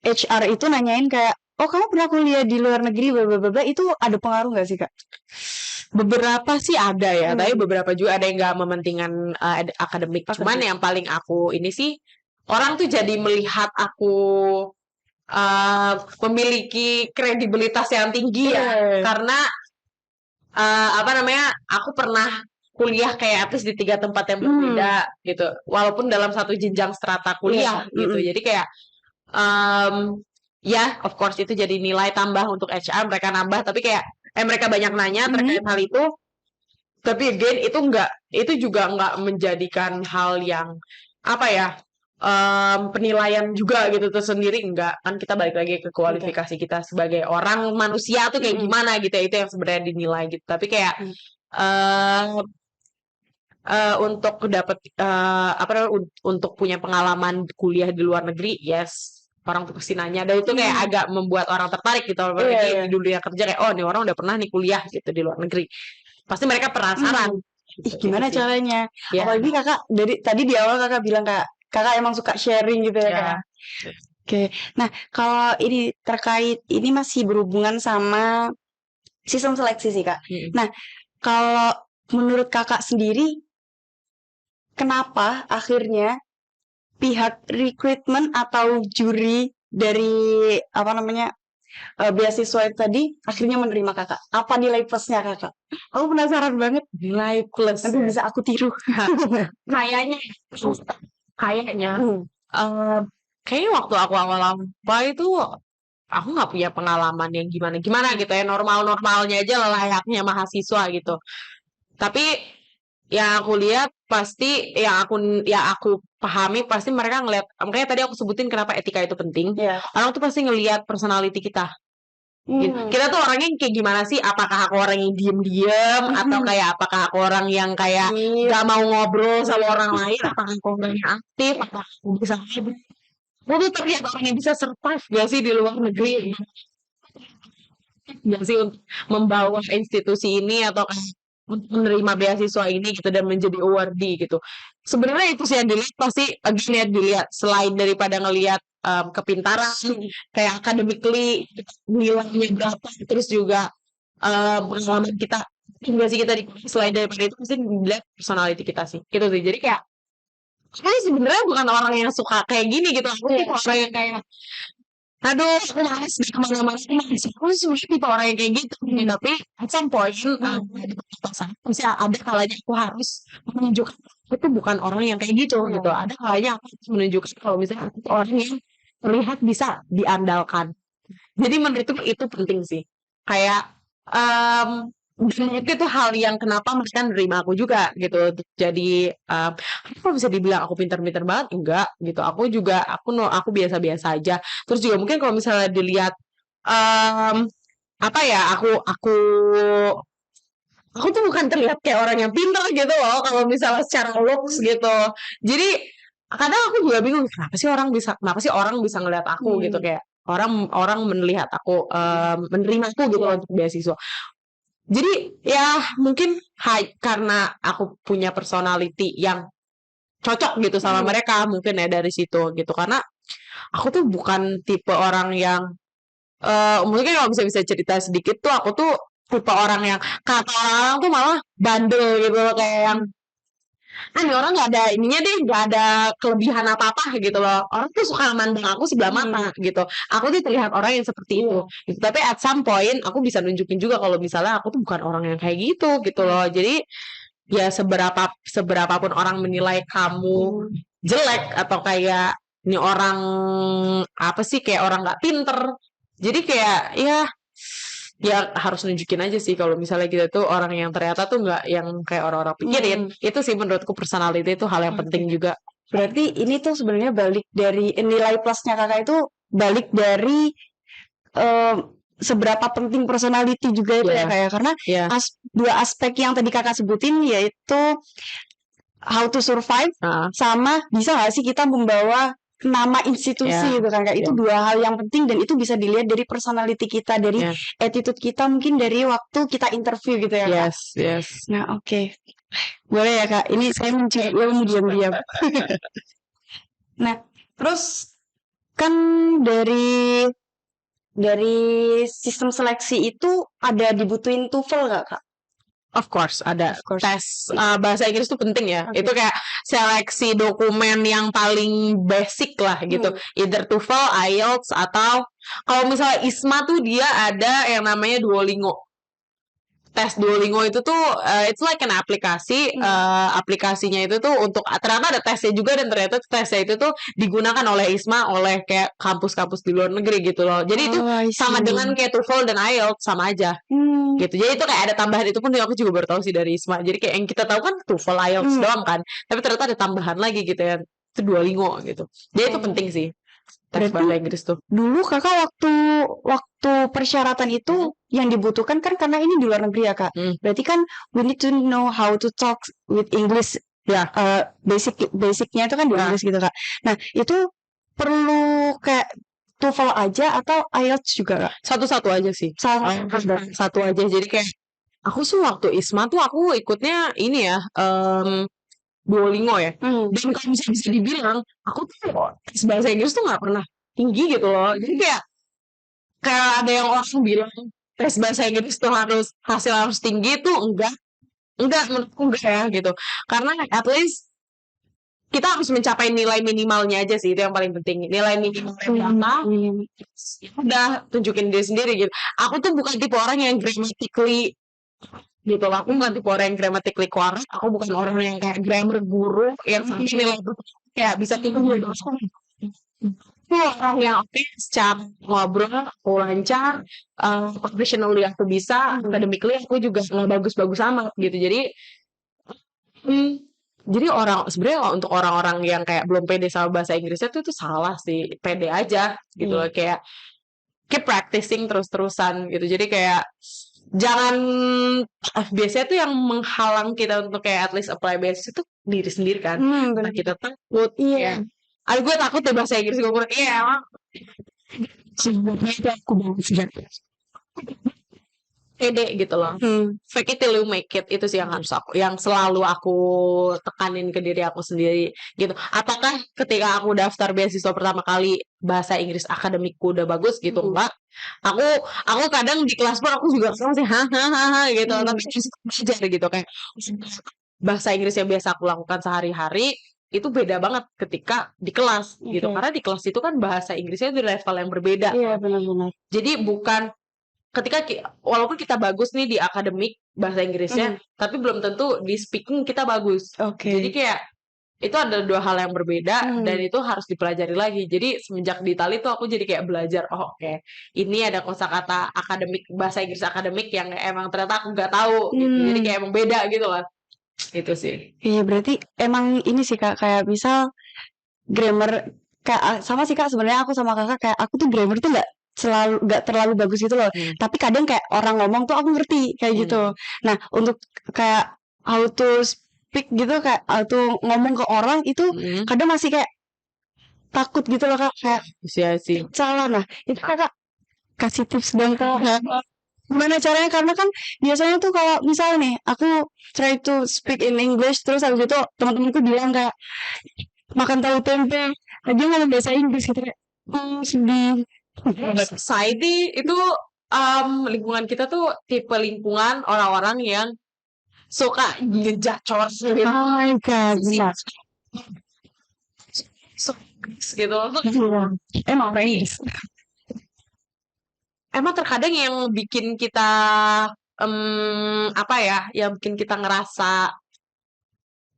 HR itu nanyain kayak, oh kamu pernah kuliah di luar negeri, bla bla bla bla, itu ada pengaruh nggak sih Kak? Beberapa sih ada ya, tapi beberapa juga ada yang nggak mementingkan akademik. Cuman yang paling aku ini sih, orang tuh jadi melihat aku memiliki kredibilitas yang tinggi ya, karena apa namanya, aku pernah kuliah kayak at least di 3 tempat yang berbeda gitu, walaupun dalam satu jenjang strata kuliah gitu. Jadi kayak ya of course itu jadi nilai tambah untuk HR, mereka nambah, tapi kayak mereka banyak nanya terkait hal itu. Tapi again itu juga nggak menjadikan hal yang apa ya, penilaian juga gitu tersendiri, enggak kan, kita balik lagi ke kualifikasi kita sebagai orang manusia tuh kayak gimana gitu ya, itu yang sebenarnya dinilai gitu. Tapi kayak untuk dapat untuk punya pengalaman kuliah di luar negeri, yes, orang tuh pasti nanya, dan itu kayak agak membuat orang tertarik gitu, apalagi di dunia kerja kayak, oh nih orang udah pernah nih kuliah gitu di luar negeri, pasti mereka penasaran. Ih, gimana Gitu sih. caranya? Ya. Apalagi kakak dari tadi di awal kakak bilang kakak emang suka sharing gitu ya Kak. Oke. Nah, kalau ini terkait ini masih berhubungan sama sistem seleksi sih Kak. Nah, kalau menurut kakak sendiri, kenapa akhirnya pihak rekrutmen atau juri dari apa namanya beasiswa itu tadi akhirnya menerima kakak? Apa nilai plusnya kakak? Aku penasaran banget. Nilai plus Nanti bisa aku tiru. kayaknya kayaknya waktu aku awal-awal itu aku nggak punya pengalaman yang gimana gitu ya, normalnya aja layaknya mahasiswa gitu. Tapi yang aku lihat pasti, yang aku pahami pasti mereka ngelihat, makanya tadi aku sebutin kenapa etika itu penting. Orang tuh pasti ngelihat personality kita. Kita tuh orangnya kayak gimana sih? Apakah aku orang yang diem-diem, atau kayak apakah aku orang yang kayak gak mau ngobrol sama orang lain? Apakah aku orang yang aktif? Apakah aku bisa aku tuh terlihat orang yang bisa survive gak sih di luar negeri? Gak sih untuk membawa institusi ini, atau untuk menerima beasiswa ini gitu dan menjadi awardee gitu. Sebenarnya itu sih yang dilihat, pasti dilihat selain daripada ngelihat kepintaran, kayak academically nilainya berapa, terus juga pengalaman kita hingga sih kita selain daripada itu pasti dilihat personality kita sih gitu sih. Jadi kayak aku sebenarnya bukan orang yang suka kayak gini gitu, aku sih orang yang kayak aduh aku males deh kemana-mana, aku sih tipe orang yang kayak gitu. Tapi at some point pasti ada kalanya aku harus menunjukkan aku tuh bukan orang yang kayak gitu gitu. Ada kalanya aku harus menunjukkan kalau misalnya aku tuh orang yang terlihat bisa diandalkan. Jadi menurutku itu penting sih. Kayak menurutku itu hal yang kenapa mereka nerima aku juga gitu. Jadi kalau bisa dibilang aku pinter-pinter banget, enggak gitu. Aku biasa-biasa aja. Terus juga mungkin kalau misalnya dilihat apa ya, aku tuh bukan terlihat kayak orang yang pintar gitu loh kalau misalnya secara looks gitu. Jadi kadang aku juga bingung, kenapa sih orang bisa ngeliat aku gitu, kayak orang melihat aku menerima aku gitu loh untuk beasiswa. Jadi ya mungkin karena aku punya personality yang cocok gitu sama mereka, mungkin ya dari situ gitu. Karena aku tuh bukan tipe orang yang mungkin kalau bisa cerita sedikit tuh, aku tuh tipe orang yang kata orang tuh malah bandel gitu loh, kayak yang ini orang nggak ada ininya deh, nggak ada kelebihan apa-apa gitu loh. Orang tuh suka mandang aku sebelah mata gitu. Aku tuh terlihat orang yang seperti itu. Gitu. Tapi at some point aku bisa nunjukin juga kalau misalnya aku tuh bukan orang yang kayak gitu loh. Jadi ya seberapapun orang menilai kamu jelek atau kayak ini orang apa sih, kayak orang nggak pinter, Jadi kayak ya harus nunjukin aja sih kalau misalnya kita tuh orang yang ternyata tuh nggak yang kayak orang-orang pikirin. Itu sih menurutku personality itu hal yang penting juga. Berarti ini tuh sebenarnya balik dari nilai plusnya kakak itu balik dari seberapa penting personality juga itu ya kayak karena dua aspek yang tadi kakak sebutin yaitu how to survive sama bisa nggak sih kita membawa nama institusi gitu kan kayak itu dua hal yang penting dan itu bisa dilihat dari personality kita dari attitude kita mungkin dari waktu kita interview gitu ya kak. Yes. Nah oke. Boleh ya kak ini saya mencari ilmu diam-diam. Nah terus kan dari sistem seleksi itu ada dibutuhin TOEFL nggak kak? Of course ada tes bahasa Inggris itu penting ya. Itu kayak seleksi dokumen yang paling basic lah gitu. Either TOEFL, IELTS atau kalau misalnya ISMA tuh dia ada yang namanya Duolingo. Tes Duolingo itu tuh it's like an aplikasi. Aplikasinya itu tuh untuk ternyata ada tesnya juga dan ternyata tesnya itu tuh digunakan oleh ISMA oleh kayak kampus-kampus di luar negeri gitu loh. Jadi itu sama dengan kayak TOEFL dan IELTS sama aja. Gitu. Jadi itu kayak ada tambahan itu pun aku juga baru tahu sih dari ISMA. Jadi kayak yang kita tahu kan TOEFL, IELTS doang kan. Tapi ternyata ada tambahan lagi gitu ya. Itu Duolingo gitu. Jadi itu penting sih. Tes bahasa Inggris tuh. Dulu kakak waktu persyaratan itu yang dibutuhkan kan karena ini di luar negeri ya kak. Berarti kan we need to know how to talk with English. Ya, basicnya itu kan di Inggris gitu kak. Nah itu perlu kayak TOEFL aja atau IELTS juga kak? Satu-satu aja sih. Satu aja. Jadi kayak aku sih waktu ISMA tuh aku ikutnya ini ya. Duolingo ya. Dan kalau misalnya bisa dibilang aku tuh tes bahasa Inggris tuh nggak pernah tinggi gitu loh. Jadi kayak ada yang orang bilang tes bahasa Inggris tuh hasil harus tinggi tuh enggak menurutku enggak ya gitu. Karena at least kita harus mencapai nilai minimalnya aja sih, itu yang paling penting. Nilai minimalnya berapa? Udah tunjukin diri sendiri gitu. Aku tuh bukan tipe orang yang grammatically gitu loh. Aku bukan tipe orang yang grammatically correct. Aku bukan orang yang kayak grammar guru yang sampai nilai itu kayak bisa tinggi gitu. Aku orang yang secara ngobrol aku lancar, professionally aku bisa, academically aku juga nggak bagus-bagus amat gitu. Jadi sebenarnya untuk orang-orang yang kayak belum pede sama bahasa Inggrisnya tuh salah sih, pede aja gitu loh, kayak keep practicing terus-terusan gitu. Jadi kayak jangan biasanya tuh yang menghalang kita untuk kayak at least apply beasiswa itu diri sendiri kan. Nah, kita takut. Iya. Gue takut deh bahasa Inggris gue kurang. Iya emang. Sebenarnya aku banget pede gitu loh. Fake it till you make it itu sih yang selalu aku tekanin ke diri aku sendiri gitu. Apakah ketika aku daftar beasiswa pertama kali bahasa Inggris akademikku udah bagus gitu enggak? Aku kadang di kelas pun aku juga masih hahaha gitu. Tapi belajar gitu kayak bahasa Inggris yang biasa aku lakukan sehari-hari itu beda banget ketika di kelas gitu. Karena di kelas itu kan bahasa Inggrisnya di level yang berbeda. Iya benar-benar. Jadi bukan ketika walaupun kita bagus nih di akademik bahasa Inggrisnya, tapi belum tentu di speaking kita bagus. Jadi kayak itu ada dua hal yang berbeda dan itu harus dipelajari lagi. Jadi semenjak di Itali tuh aku jadi kayak belajar, ini ada kosakata akademik bahasa Inggris akademik yang emang ternyata aku nggak tahu. Gitu. Jadi kayak emang beda gitu lah. Itu sih. Iya berarti emang ini sih kak kayak misal grammar kayak sama sih kak sebenarnya aku sama kakak kayak aku tuh grammar tuh nggak terlalu bagus gitu loh. Tapi kadang kayak orang ngomong tuh aku ngerti kayak gitu. Nah untuk kayak how to speak gitu kayak how to ngomong ke orang itu kadang masih kayak takut gitu loh kak kayak sih salah. Nah itu kakak kasih tips dong kak. Gimana caranya karena kan biasanya tuh kalau misal nih aku try to speak in English terus habis itu teman-temanku bilang kayak makan tahu tempe aja ngomong bahasa Inggris gitu kayak sedih. Society itu lingkungan kita tuh tipe lingkungan orang-orang yang suka ngejacor gitu. Oh my god. Gitu. Emang Inggris. Emang terkadang yang bikin kita yang bikin kita ngerasa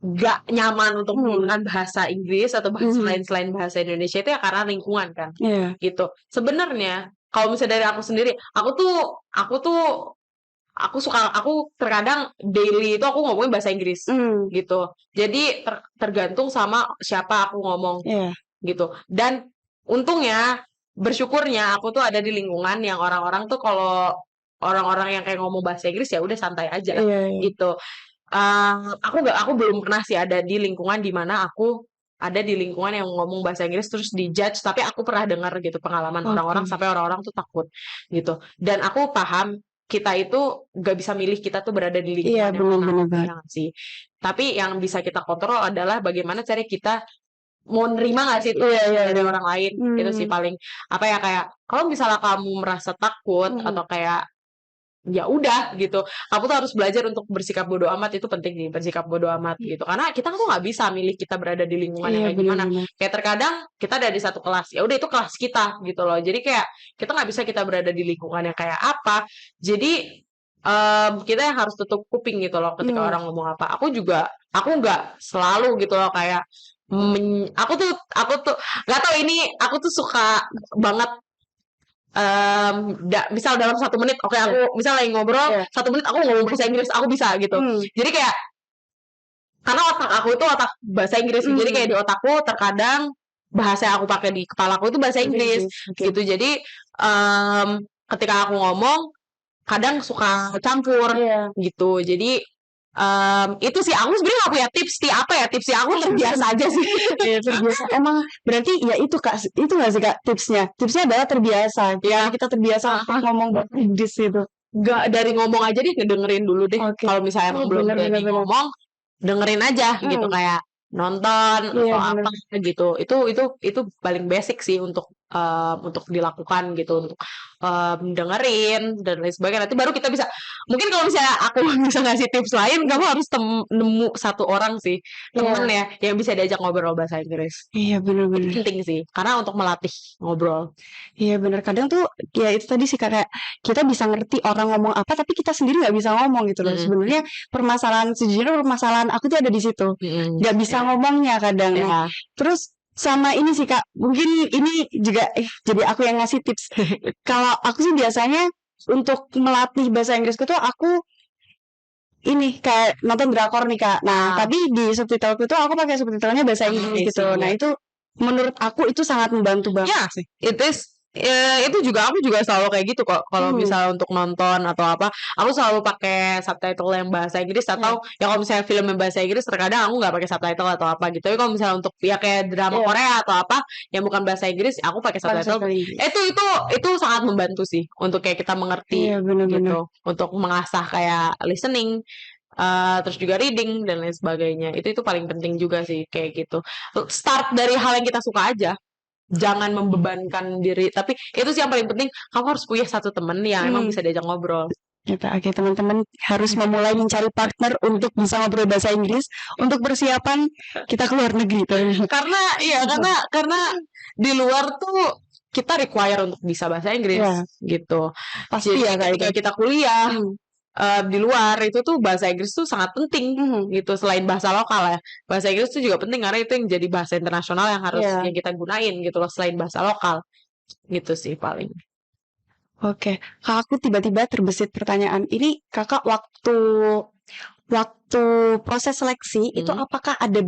gak nyaman untuk menggunakan bahasa Inggris atau bahasa lain selain bahasa Indonesia itu ya karena lingkungan kan. Gitu. Sebenarnya kalau misalnya dari aku sendiri, aku terkadang daily itu aku ngomongin bahasa Inggris gitu. Jadi tergantung sama siapa aku ngomong gitu. Dan untungnya, bersyukurnya aku tuh ada di lingkungan yang orang-orang tuh kalau orang-orang yang kayak ngomong bahasa Inggris ya udah santai aja gitu. Aku belum pernah sih ada di lingkungan di mana aku ada di lingkungan yang ngomong bahasa Inggris terus dijudge, tapi aku pernah dengar gitu pengalaman orang-orang sampai orang-orang tuh takut gitu. Dan aku paham kita itu gak bisa milih kita tuh berada di lingkungan yang mana sih. Tapi yang bisa kita kontrol adalah bagaimana cara kita mau nerima gak sih itu dari orang lain. Itu sih paling apa ya, kayak kalau misalnya kamu merasa takut atau kayak ya udah gitu, kamu tuh harus belajar untuk bersikap bodo amat. Itu penting nih, bersikap bodo amat gitu, karena kita tuh nggak bisa milih kita berada di lingkungan yang kayak gimana. Kayak terkadang kita ada di satu kelas, ya udah itu kelas kita gitu loh, jadi kayak kita nggak bisa kita berada di lingkungan yang kayak apa. Jadi kita yang harus tutup kuping gitu loh ketika orang ngomong apa. Aku nggak selalu gitu loh kayak aku tuh nggak tahu, ini aku tuh suka banget misal dalam 1 menit, oke, aku misal lagi ngobrol 1 menit aku ngomong bahasa Inggris, aku bisa gitu. Jadi kayak karena otak aku itu otak bahasa Inggris, jadi kayak di otakku terkadang bahasa yang aku pakai di kepalaku itu bahasa Inggris gitu. Jadi ketika aku ngomong kadang suka campur gitu. Jadi itu sih aku sebenarnya gak punya tips tipsnya aku terbiasa aja sih. Terbiasa. Emang berarti ya itu Kak, itu gak sih Kak tipsnya adalah terbiasa. Kita terbiasa ngomong bahasa Inggris itu. Gak dari ngomong aja deh, ngedengerin dulu deh. Kalau misalnya emang belum berani ngomong, dengerin aja gitu, kayak nonton atau apa gitu. Itu paling basic sih untuk dilakukan gitu, untuk dengerin dan lain sebagainya. Nanti baru kita bisa, mungkin kalau misalnya aku bisa ngasih tips lain, kamu harus nemu satu orang sih, temen ya, yang bisa diajak ngobrol bahasa Inggris. Iya benar-benar penting sih, karena untuk melatih ngobrol. Iya benar, kadang tuh ya itu tadi sih kayak kita bisa ngerti orang ngomong apa tapi kita sendiri nggak bisa ngomong gitu loh. Sebenarnya sejujurnya permasalahan aku tuh ada di situ, nggak bisa ngomongnya kadang. Terus sama ini sih Kak, mungkin ini juga jadi aku yang ngasih tips. Kalau aku sih biasanya untuk melatih bahasa Inggrisku tuh aku ini kayak nonton drakor nih Kak. Nah, tapi di subtitleku tuh aku pakai subtitlenya bahasa Inggris gitu. Nah, itu menurut aku itu sangat membantu banget sih. Itu juga aku juga selalu kayak gitu kok. Kalau misalnya untuk nonton atau apa, aku selalu pakai subtitle yang bahasa Inggris, atau ya kalau misalnya film yang bahasa Inggris terkadang aku nggak pakai subtitle atau apa gitu. Tapi kalau misalnya untuk ya kayak drama Korea atau apa yang bukan bahasa Inggris, aku pakai subtitle. Itu sangat membantu sih untuk kayak kita mengerti gitu, untuk mengasah kayak listening, terus juga reading dan lain sebagainya. Itu paling penting juga sih kayak gitu. Start dari hal yang kita suka aja. Jangan membebankan diri, tapi itu sih yang paling penting. Kamu harus punya satu temen yang emang bisa diajak ngobrol. Oke, teman-teman harus memulai mencari partner untuk bisa ngobrol bahasa Inggris untuk persiapan kita keluar negeri. Karena di luar tuh kita require untuk bisa bahasa Inggris gitu. Pasti ya ketika kita kuliah di luar itu tuh bahasa Inggris tuh sangat penting gitu, selain bahasa lokal ya. Bahasa Inggris tuh juga penting karena itu yang jadi bahasa internasional yang harus yang kita gunain gitu loh, selain bahasa lokal. Gitu sih paling. Oke, Kak, aku tiba-tiba terbesit pertanyaan. Ini Kakak waktu proses seleksi itu apakah ada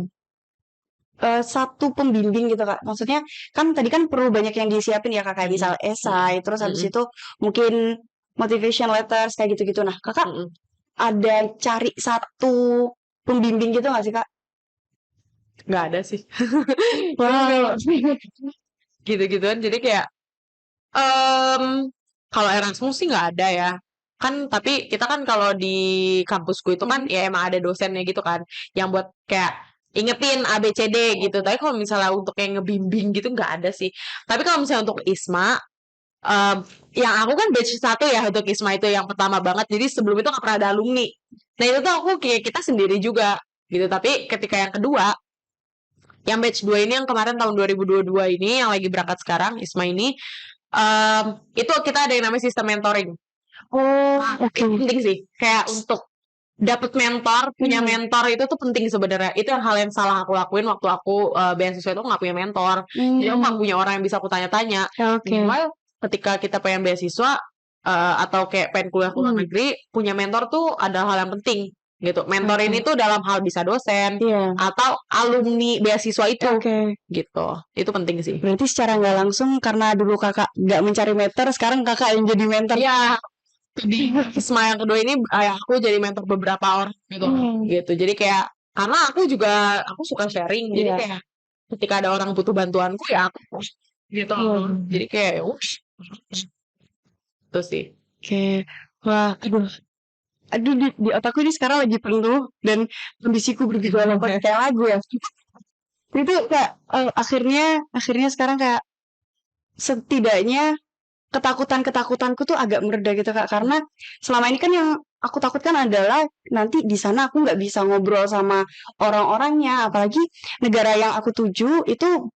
satu pembimbing gitu Kak? Maksudnya kan tadi kan perlu banyak yang disiapin ya Kak, kayak misal esai, terus habis itu mungkin motivation letters kayak gitu-gitu. Nah, Kakak ada cari satu pembimbing gitu gak sih Kak? Nggak ada sih. Wow. Gitu-gituan. Jadi kayak kalau Erasmus sih nggak ada ya. Kan tapi kita kan kalau di kampusku itu kan ya emang ada dosennya gitu kan, yang buat kayak ingetin ABCD gitu. Tapi kalau misalnya untuk yang ngebimbing gitu nggak ada sih. Tapi kalau misalnya untuk ISMA, yang aku kan batch 1 ya untuk ISMA itu yang pertama banget. Jadi sebelum itu nggak pernah ada alumni. Nah itu tuh aku kayak kita sendiri juga gitu. Tapi ketika yang kedua, yang batch 2 ini yang kemarin tahun 2022 ini yang lagi berangkat sekarang ISMA ini, itu kita ada yang namanya sistem mentoring. Penting sih. Kayak untuk dapat mentor, punya mentor itu tuh penting sebenarnya. Itu yang hal yang salah aku lakuin waktu aku beasiswa itu nggak punya mentor. Jadi aku nggak punya orang yang bisa aku tanya-tanya. ketika kita pengen beasiswa atau kayak pengen kuliah ke luar negeri, punya mentor tuh adalah hal yang penting gitu. Mentor ini tuh dalam hal bisa dosen Iya. atau alumni beasiswa itu Oke. gitu. Itu penting sih. Berarti secara nggak langsung karena dulu kakak nggak mencari mentor, sekarang kakak yang jadi mentor. Iya. Di Isma yang kedua ini aku jadi mentor beberapa orang gitu. Jadi kayak karena aku suka sharing, jadi Iya. kayak ketika ada orang butuh bantuanku ya aku gitu. Jadi kayak ya udah. Itu sih. Oke. Wah, aduh di otakku ini sekarang lagi penuh dan kondisiku bergejolak kayak lagu ya. Itu kayak akhirnya sekarang kayak setidaknya ketakutanku tuh agak mereda gitu Kak, karena selama ini kan yang aku takutkan adalah nanti di sana aku nggak bisa ngobrol sama orang-orangnya, apalagi negara yang aku tuju itu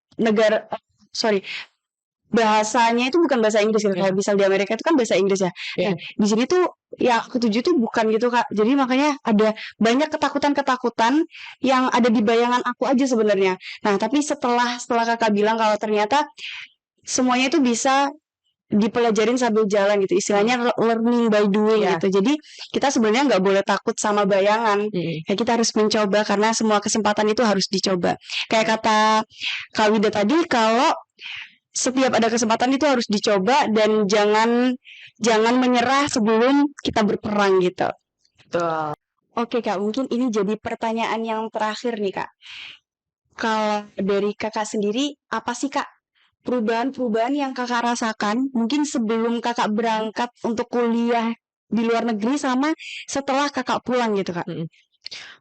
bahasanya itu bukan bahasa Inggris gitu. Kayak misal di Amerika itu kan bahasa Inggris ya. Nah, di sini tuh yang aku tuju tuh bukan gitu Kak. Jadi makanya ada banyak ketakutan-ketakutan yang ada di bayangan aku aja sebenarnya. Nah, tapi setelah Kakak bilang kalau ternyata semuanya itu bisa dipelajarin sambil jalan gitu, istilahnya learning by doing gitu. Jadi kita sebenarnya nggak boleh takut sama bayangan. Ya kita harus mencoba karena semua kesempatan itu harus dicoba. Kayak kata Kak Wida tadi, kalau setiap ada kesempatan itu harus dicoba dan jangan menyerah sebelum kita berperang gitu. Betul. Oke Kak, mungkin ini jadi pertanyaan yang terakhir nih Kak. Kalau dari Kakak sendiri, apa sih Kak perubahan-perubahan yang Kakak rasakan mungkin sebelum Kakak berangkat untuk kuliah di luar negeri sama setelah Kakak pulang gitu Kak?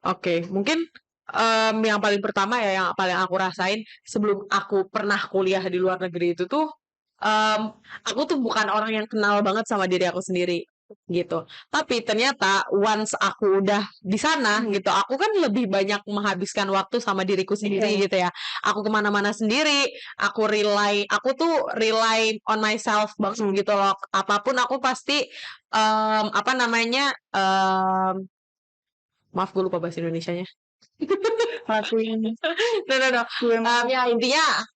Oke, mungkin yang paling pertama ya, yang paling aku rasain sebelum aku pernah kuliah di luar negeri itu tuh, aku tuh bukan orang yang kenal banget sama diri aku sendiri gitu. Tapi ternyata once aku udah di sana gitu, aku kan lebih banyak menghabiskan waktu sama diriku sendiri gitu ya. Aku kemana-mana sendiri, aku rely on myself banget gitu loh. Apapun aku pasti apa namanya maaf gue lupa bahasa Indonesianya. Lakuin No. Ya intinya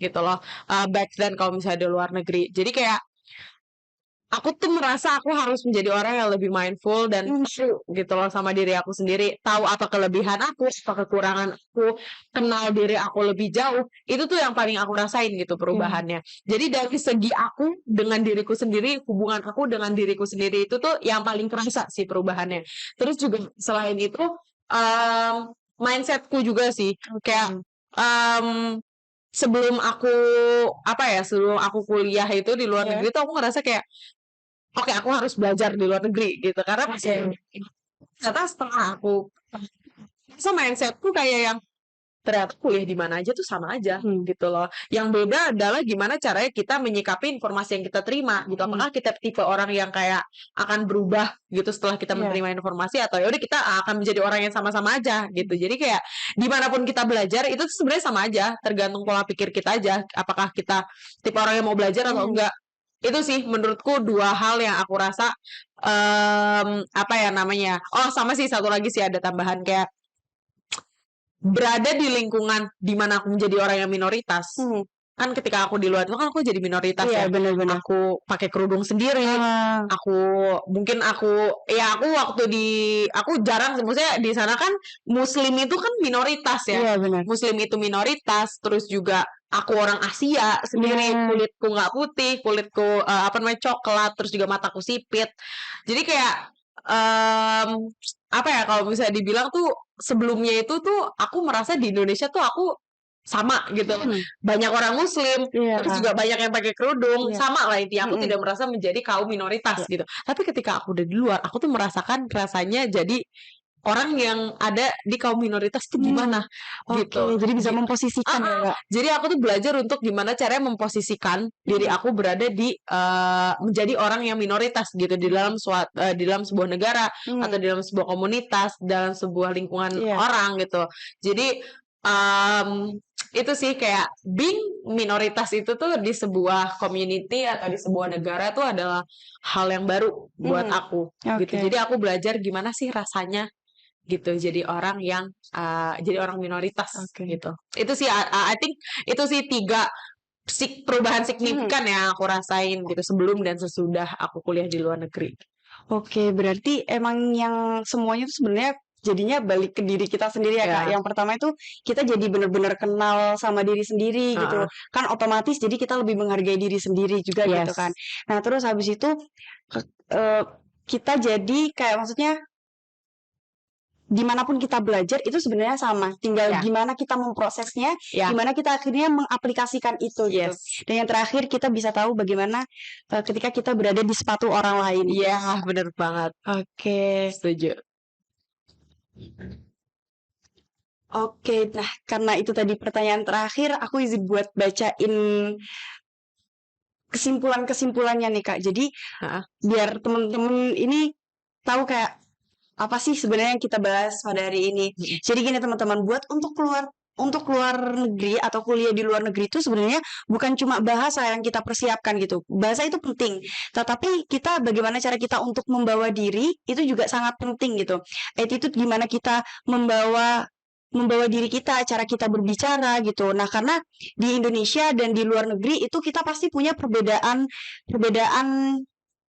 gitu loh. Back then kalau misalnya di luar negeri. Jadi kayak aku tuh merasa aku harus menjadi orang yang lebih mindful dan tahu gitu loh sama diri aku sendiri. Tahu apa kelebihan aku, apa kekurangan aku, kenal diri aku lebih jauh. Itu tuh yang paling aku rasain gitu perubahannya. Jadi dari segi aku dengan diriku sendiri, hubungan aku dengan diriku sendiri itu tuh yang paling kerasa sih perubahannya. Terus juga selain itu mindsetku juga sih. Kayak sebelum aku kuliah itu di luar negeri tuh aku ngerasa kayak oke, aku harus belajar di luar negeri gitu karena ternyata setelah aku mindsetku kayak yang ternyata kuliah di mana aja tuh sama aja gitu loh. Yang beda adalah gimana caranya kita menyikapi informasi yang kita terima gitu. Apakah kita tipe orang yang kayak akan berubah gitu setelah kita menerima informasi, atau ya udah kita akan menjadi orang yang sama-sama aja gitu. Jadi kayak dimanapun kita belajar itu sebenarnya sama aja, tergantung pola pikir kita aja. Apakah kita tipe orang yang mau belajar atau enggak. Itu sih menurutku dua hal yang aku rasa sama sih satu lagi sih ada tambahan kayak berada di lingkungan di mana aku menjadi orang yang minoritas. Kan ketika aku di luar itu kan aku jadi minoritas ya. Benar-benar. Aku pakai kerudung sendiri. Aku jarang, maksudnya di sana kan Muslim itu kan minoritas ya. Iya benar. Muslim itu minoritas, terus juga aku orang Asia sendiri, kulitku nggak putih, kulitku coklat, terus juga mataku sipit. Jadi kayak kalau bisa dibilang tuh sebelumnya itu tuh aku merasa di Indonesia tuh aku sama gitu. Banyak orang Muslim, terus juga banyak yang pakai kerudung, sama lah intinya aku tidak merasa menjadi kaum minoritas gitu. Tapi ketika aku udah di luar, aku tuh merasakan rasanya jadi orang yang ada di kaum minoritas tuh gimana gitu. Jadi bisa memposisikan ya Kak. Jadi aku tuh belajar untuk gimana caranya memposisikan diri aku berada di menjadi orang yang minoritas gitu di dalam sebuah negara atau di dalam sebuah komunitas, dalam sebuah lingkungan orang gitu. Jadi itu sih kayak being minoritas itu tuh di sebuah community atau di sebuah negara tuh adalah hal yang baru buat aku gitu. Jadi aku belajar gimana sih rasanya gitu jadi orang minoritas gitu. Itu sih I think itu sih tiga perubahan signifikan yang aku rasain gitu sebelum dan sesudah aku kuliah di luar negeri. Oke, berarti emang yang semuanya tuh sebenarnya jadinya balik ke diri kita sendiri ya, Kak. Ya. Yang pertama itu kita jadi benar-benar kenal sama diri sendiri gitu. Kan otomatis jadi kita lebih menghargai diri sendiri juga gitu kan. Nah, terus habis itu kita jadi kayak maksudnya dimanapun kita belajar itu sebenarnya sama, tinggal gimana kita memprosesnya, gimana kita akhirnya mengaplikasikan itu gitu. Dan yang terakhir kita bisa tahu bagaimana ketika kita berada di sepatu orang lain. Iya, bener banget. Oke, setuju. Oke, nah karena itu tadi pertanyaan terakhir, aku izin buat bacain kesimpulan-kesimpulannya nih Kak. Jadi biar temen-temen ini tahu kayak apa sih sebenarnya yang kita bahas pada hari ini. Jadi gini teman-teman, untuk keluar negeri atau kuliah di luar negeri itu sebenarnya bukan cuma bahasa yang kita persiapkan gitu. Bahasa itu penting, tetapi kita bagaimana cara kita untuk membawa diri itu juga sangat penting gitu. Attitude gimana kita membawa diri kita, cara kita berbicara gitu. Nah, karena di Indonesia dan di luar negeri itu kita pasti punya perbedaan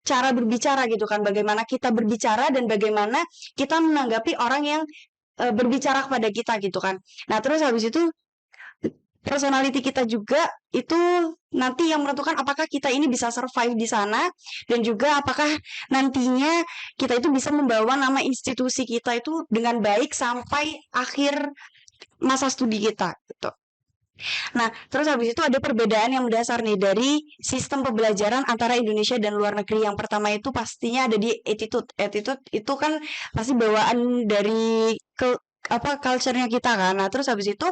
cara berbicara gitu kan, bagaimana kita berbicara dan bagaimana kita menanggapi orang yang berbicara kepada kita gitu kan. Nah terus habis itu personality kita juga itu nanti yang menentukan apakah kita ini bisa survive di sana dan juga apakah nantinya kita itu bisa membawa nama institusi kita itu dengan baik sampai akhir masa studi kita gitu. Nah, terus habis itu ada perbedaan yang mendasar nih dari sistem pembelajaran antara Indonesia dan luar negeri. Yang pertama itu pastinya ada di attitude. Attitude itu kan pasti bawaan dari culture-nya kita kan. Nah, terus habis itu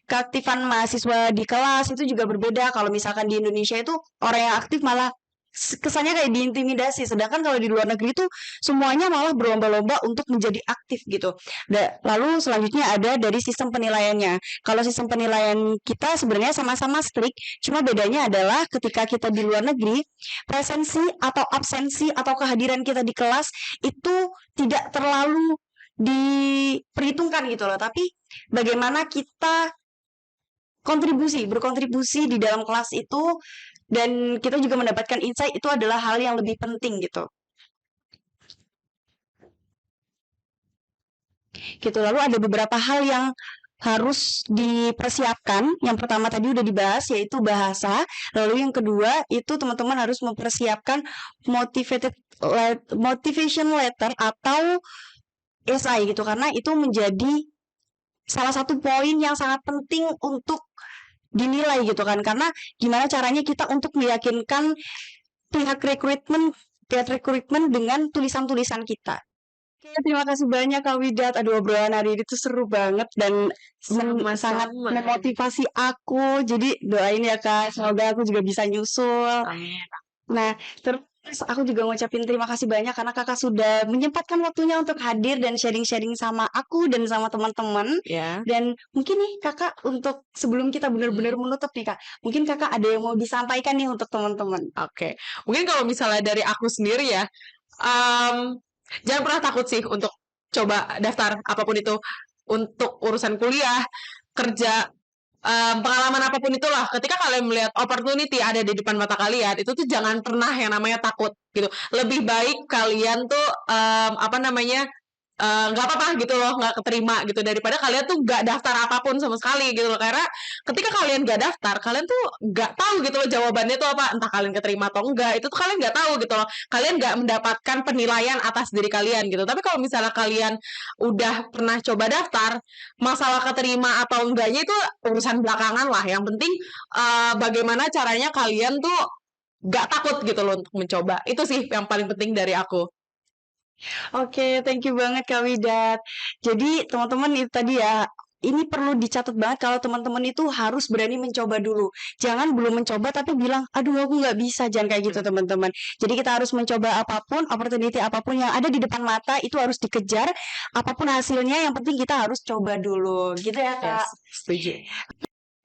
keaktifan mahasiswa di kelas itu juga berbeda. Kalau misalkan di Indonesia itu orang yang aktif malah kesannya kayak diintimidasi, sedangkan kalau di luar negeri itu semuanya malah berlomba-lomba untuk menjadi aktif gitu. Lalu selanjutnya ada dari sistem penilaiannya. Kalau sistem penilaian kita sebenarnya sama-sama strict, cuma bedanya adalah ketika kita di luar negeri, presensi atau absensi atau kehadiran kita di kelas itu tidak terlalu diperhitungkan gitu loh, tapi bagaimana kita berkontribusi di dalam kelas itu, dan kita juga mendapatkan insight itu adalah hal yang lebih penting gitu. Lalu ada beberapa hal yang harus dipersiapkan. Yang pertama tadi udah dibahas yaitu bahasa. Lalu yang kedua itu teman-teman harus mempersiapkan motivation letter atau SI gitu, karena itu menjadi salah satu poin yang sangat penting untuk dinilai gitu kan, karena gimana caranya kita untuk meyakinkan pihak rekrutmen dengan tulisan-tulisan kita. Oke, terima kasih banyak Kak Widat. Aduh, obrolan hari ini tuh seru banget dan sangat memotivasi aku. Jadi doain ya Kak, semoga aku juga bisa nyusul. Amin. Nah, terus aku juga ngucapin terima kasih banyak karena Kakak sudah menyempatkan waktunya untuk hadir dan sharing-sharing sama aku dan sama teman-teman. Dan mungkin nih Kakak, untuk sebelum kita benar-benar menutup nih Kak, mungkin Kakak ada yang mau disampaikan nih untuk teman-teman. Oke. Mungkin kalau misalnya dari aku sendiri ya, jangan pernah takut sih untuk coba daftar apapun itu, untuk urusan kuliah, kerja, pengalaman apapun itulah. Ketika kalian melihat opportunity ada di depan mata kalian, itu tuh jangan pernah yang namanya takut gitu. Lebih baik kalian tuh nggak apa-apa gitu loh, nggak keterima gitu, daripada kalian tuh nggak daftar apapun sama sekali gitu loh. Karena ketika kalian nggak daftar, kalian tuh nggak tahu gitu loh jawabannya tuh apa, entah kalian keterima atau enggak, itu tuh kalian nggak tahu gitu loh. Kalian nggak mendapatkan penilaian atas diri kalian gitu. Tapi kalau misalnya kalian udah pernah coba daftar, masalah keterima atau enggaknya itu urusan belakangan lah. Yang penting bagaimana caranya kalian tuh nggak takut gitu loh untuk mencoba. Itu sih yang paling penting dari aku. Oke, thank you banget Kak Widat. Jadi teman-teman itu tadi ya, ini perlu dicatat banget kalau teman-teman itu harus berani mencoba dulu. Jangan belum mencoba tapi bilang, aduh aku nggak bisa. Jangan kayak gitu teman-teman. Jadi kita harus mencoba apapun, opportunity apapun yang ada di depan mata itu harus dikejar. Apapun hasilnya, yang penting kita harus coba dulu. Gitu ya Kak? Setuju.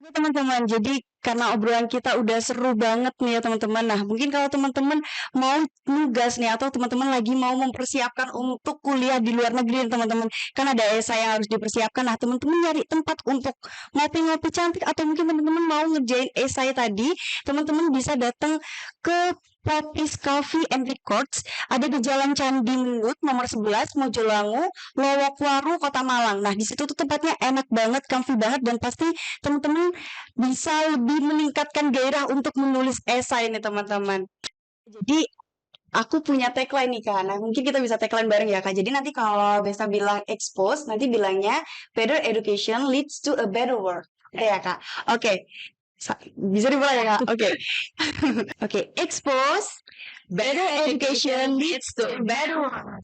Oke teman-teman, jadi karena obrolan kita udah seru banget nih ya teman-teman. Nah, mungkin kalau teman-teman mau nugas nih atau teman-teman lagi mau mempersiapkan untuk kuliah di luar negeri nih, teman-teman. Kan ada esai yang harus dipersiapkan. Nah, teman-teman nyari tempat untuk ngopi-ngopi cantik atau mungkin teman-teman mau ngerjain esai tadi, teman-teman bisa datang ke Popis Coffee and Records. Ada di Jalan Candi Mendut nomor 11 Mojolangu, Lowokwaru, Kota Malang. Nah, di situ tuh tempatnya enak banget, comfy banget dan pasti teman-teman bisa lebih meningkatkan gairah untuk menulis esai nih teman-teman. Jadi aku punya tagline nih Kak. Nah, mungkin kita bisa tagline bareng ya Kak. Jadi nanti kalau Besta bilang expose, nanti bilangnya better education leads to a better world. Oke ya Kak. Oke. Bisa dimulai ya Kak? Oke. Oke, expose better education leads to a better world.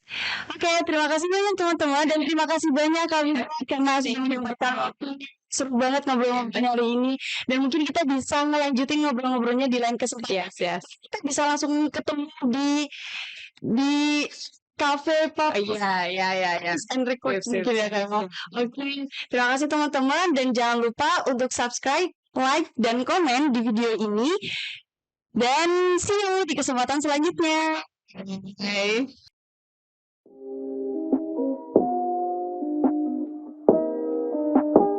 Oke, terima kasih banyak teman-teman dan terima kasih banyak Kak Bima karena sudah menyempatkan waktu. Seru banget ngobrol-ngobrol hari ini dan mungkin kita bisa ngelanjutin ngobrol-ngobrolnya di lain kesempatan. Yes. Kita bisa langsung ketemu di cafe pop Iya. and record Sip. mungkin ya Kak. Oke, terima kasih teman-teman dan jangan lupa untuk subscribe, like, dan komen di video ini. Dan see you di kesempatan selanjutnya. Okay.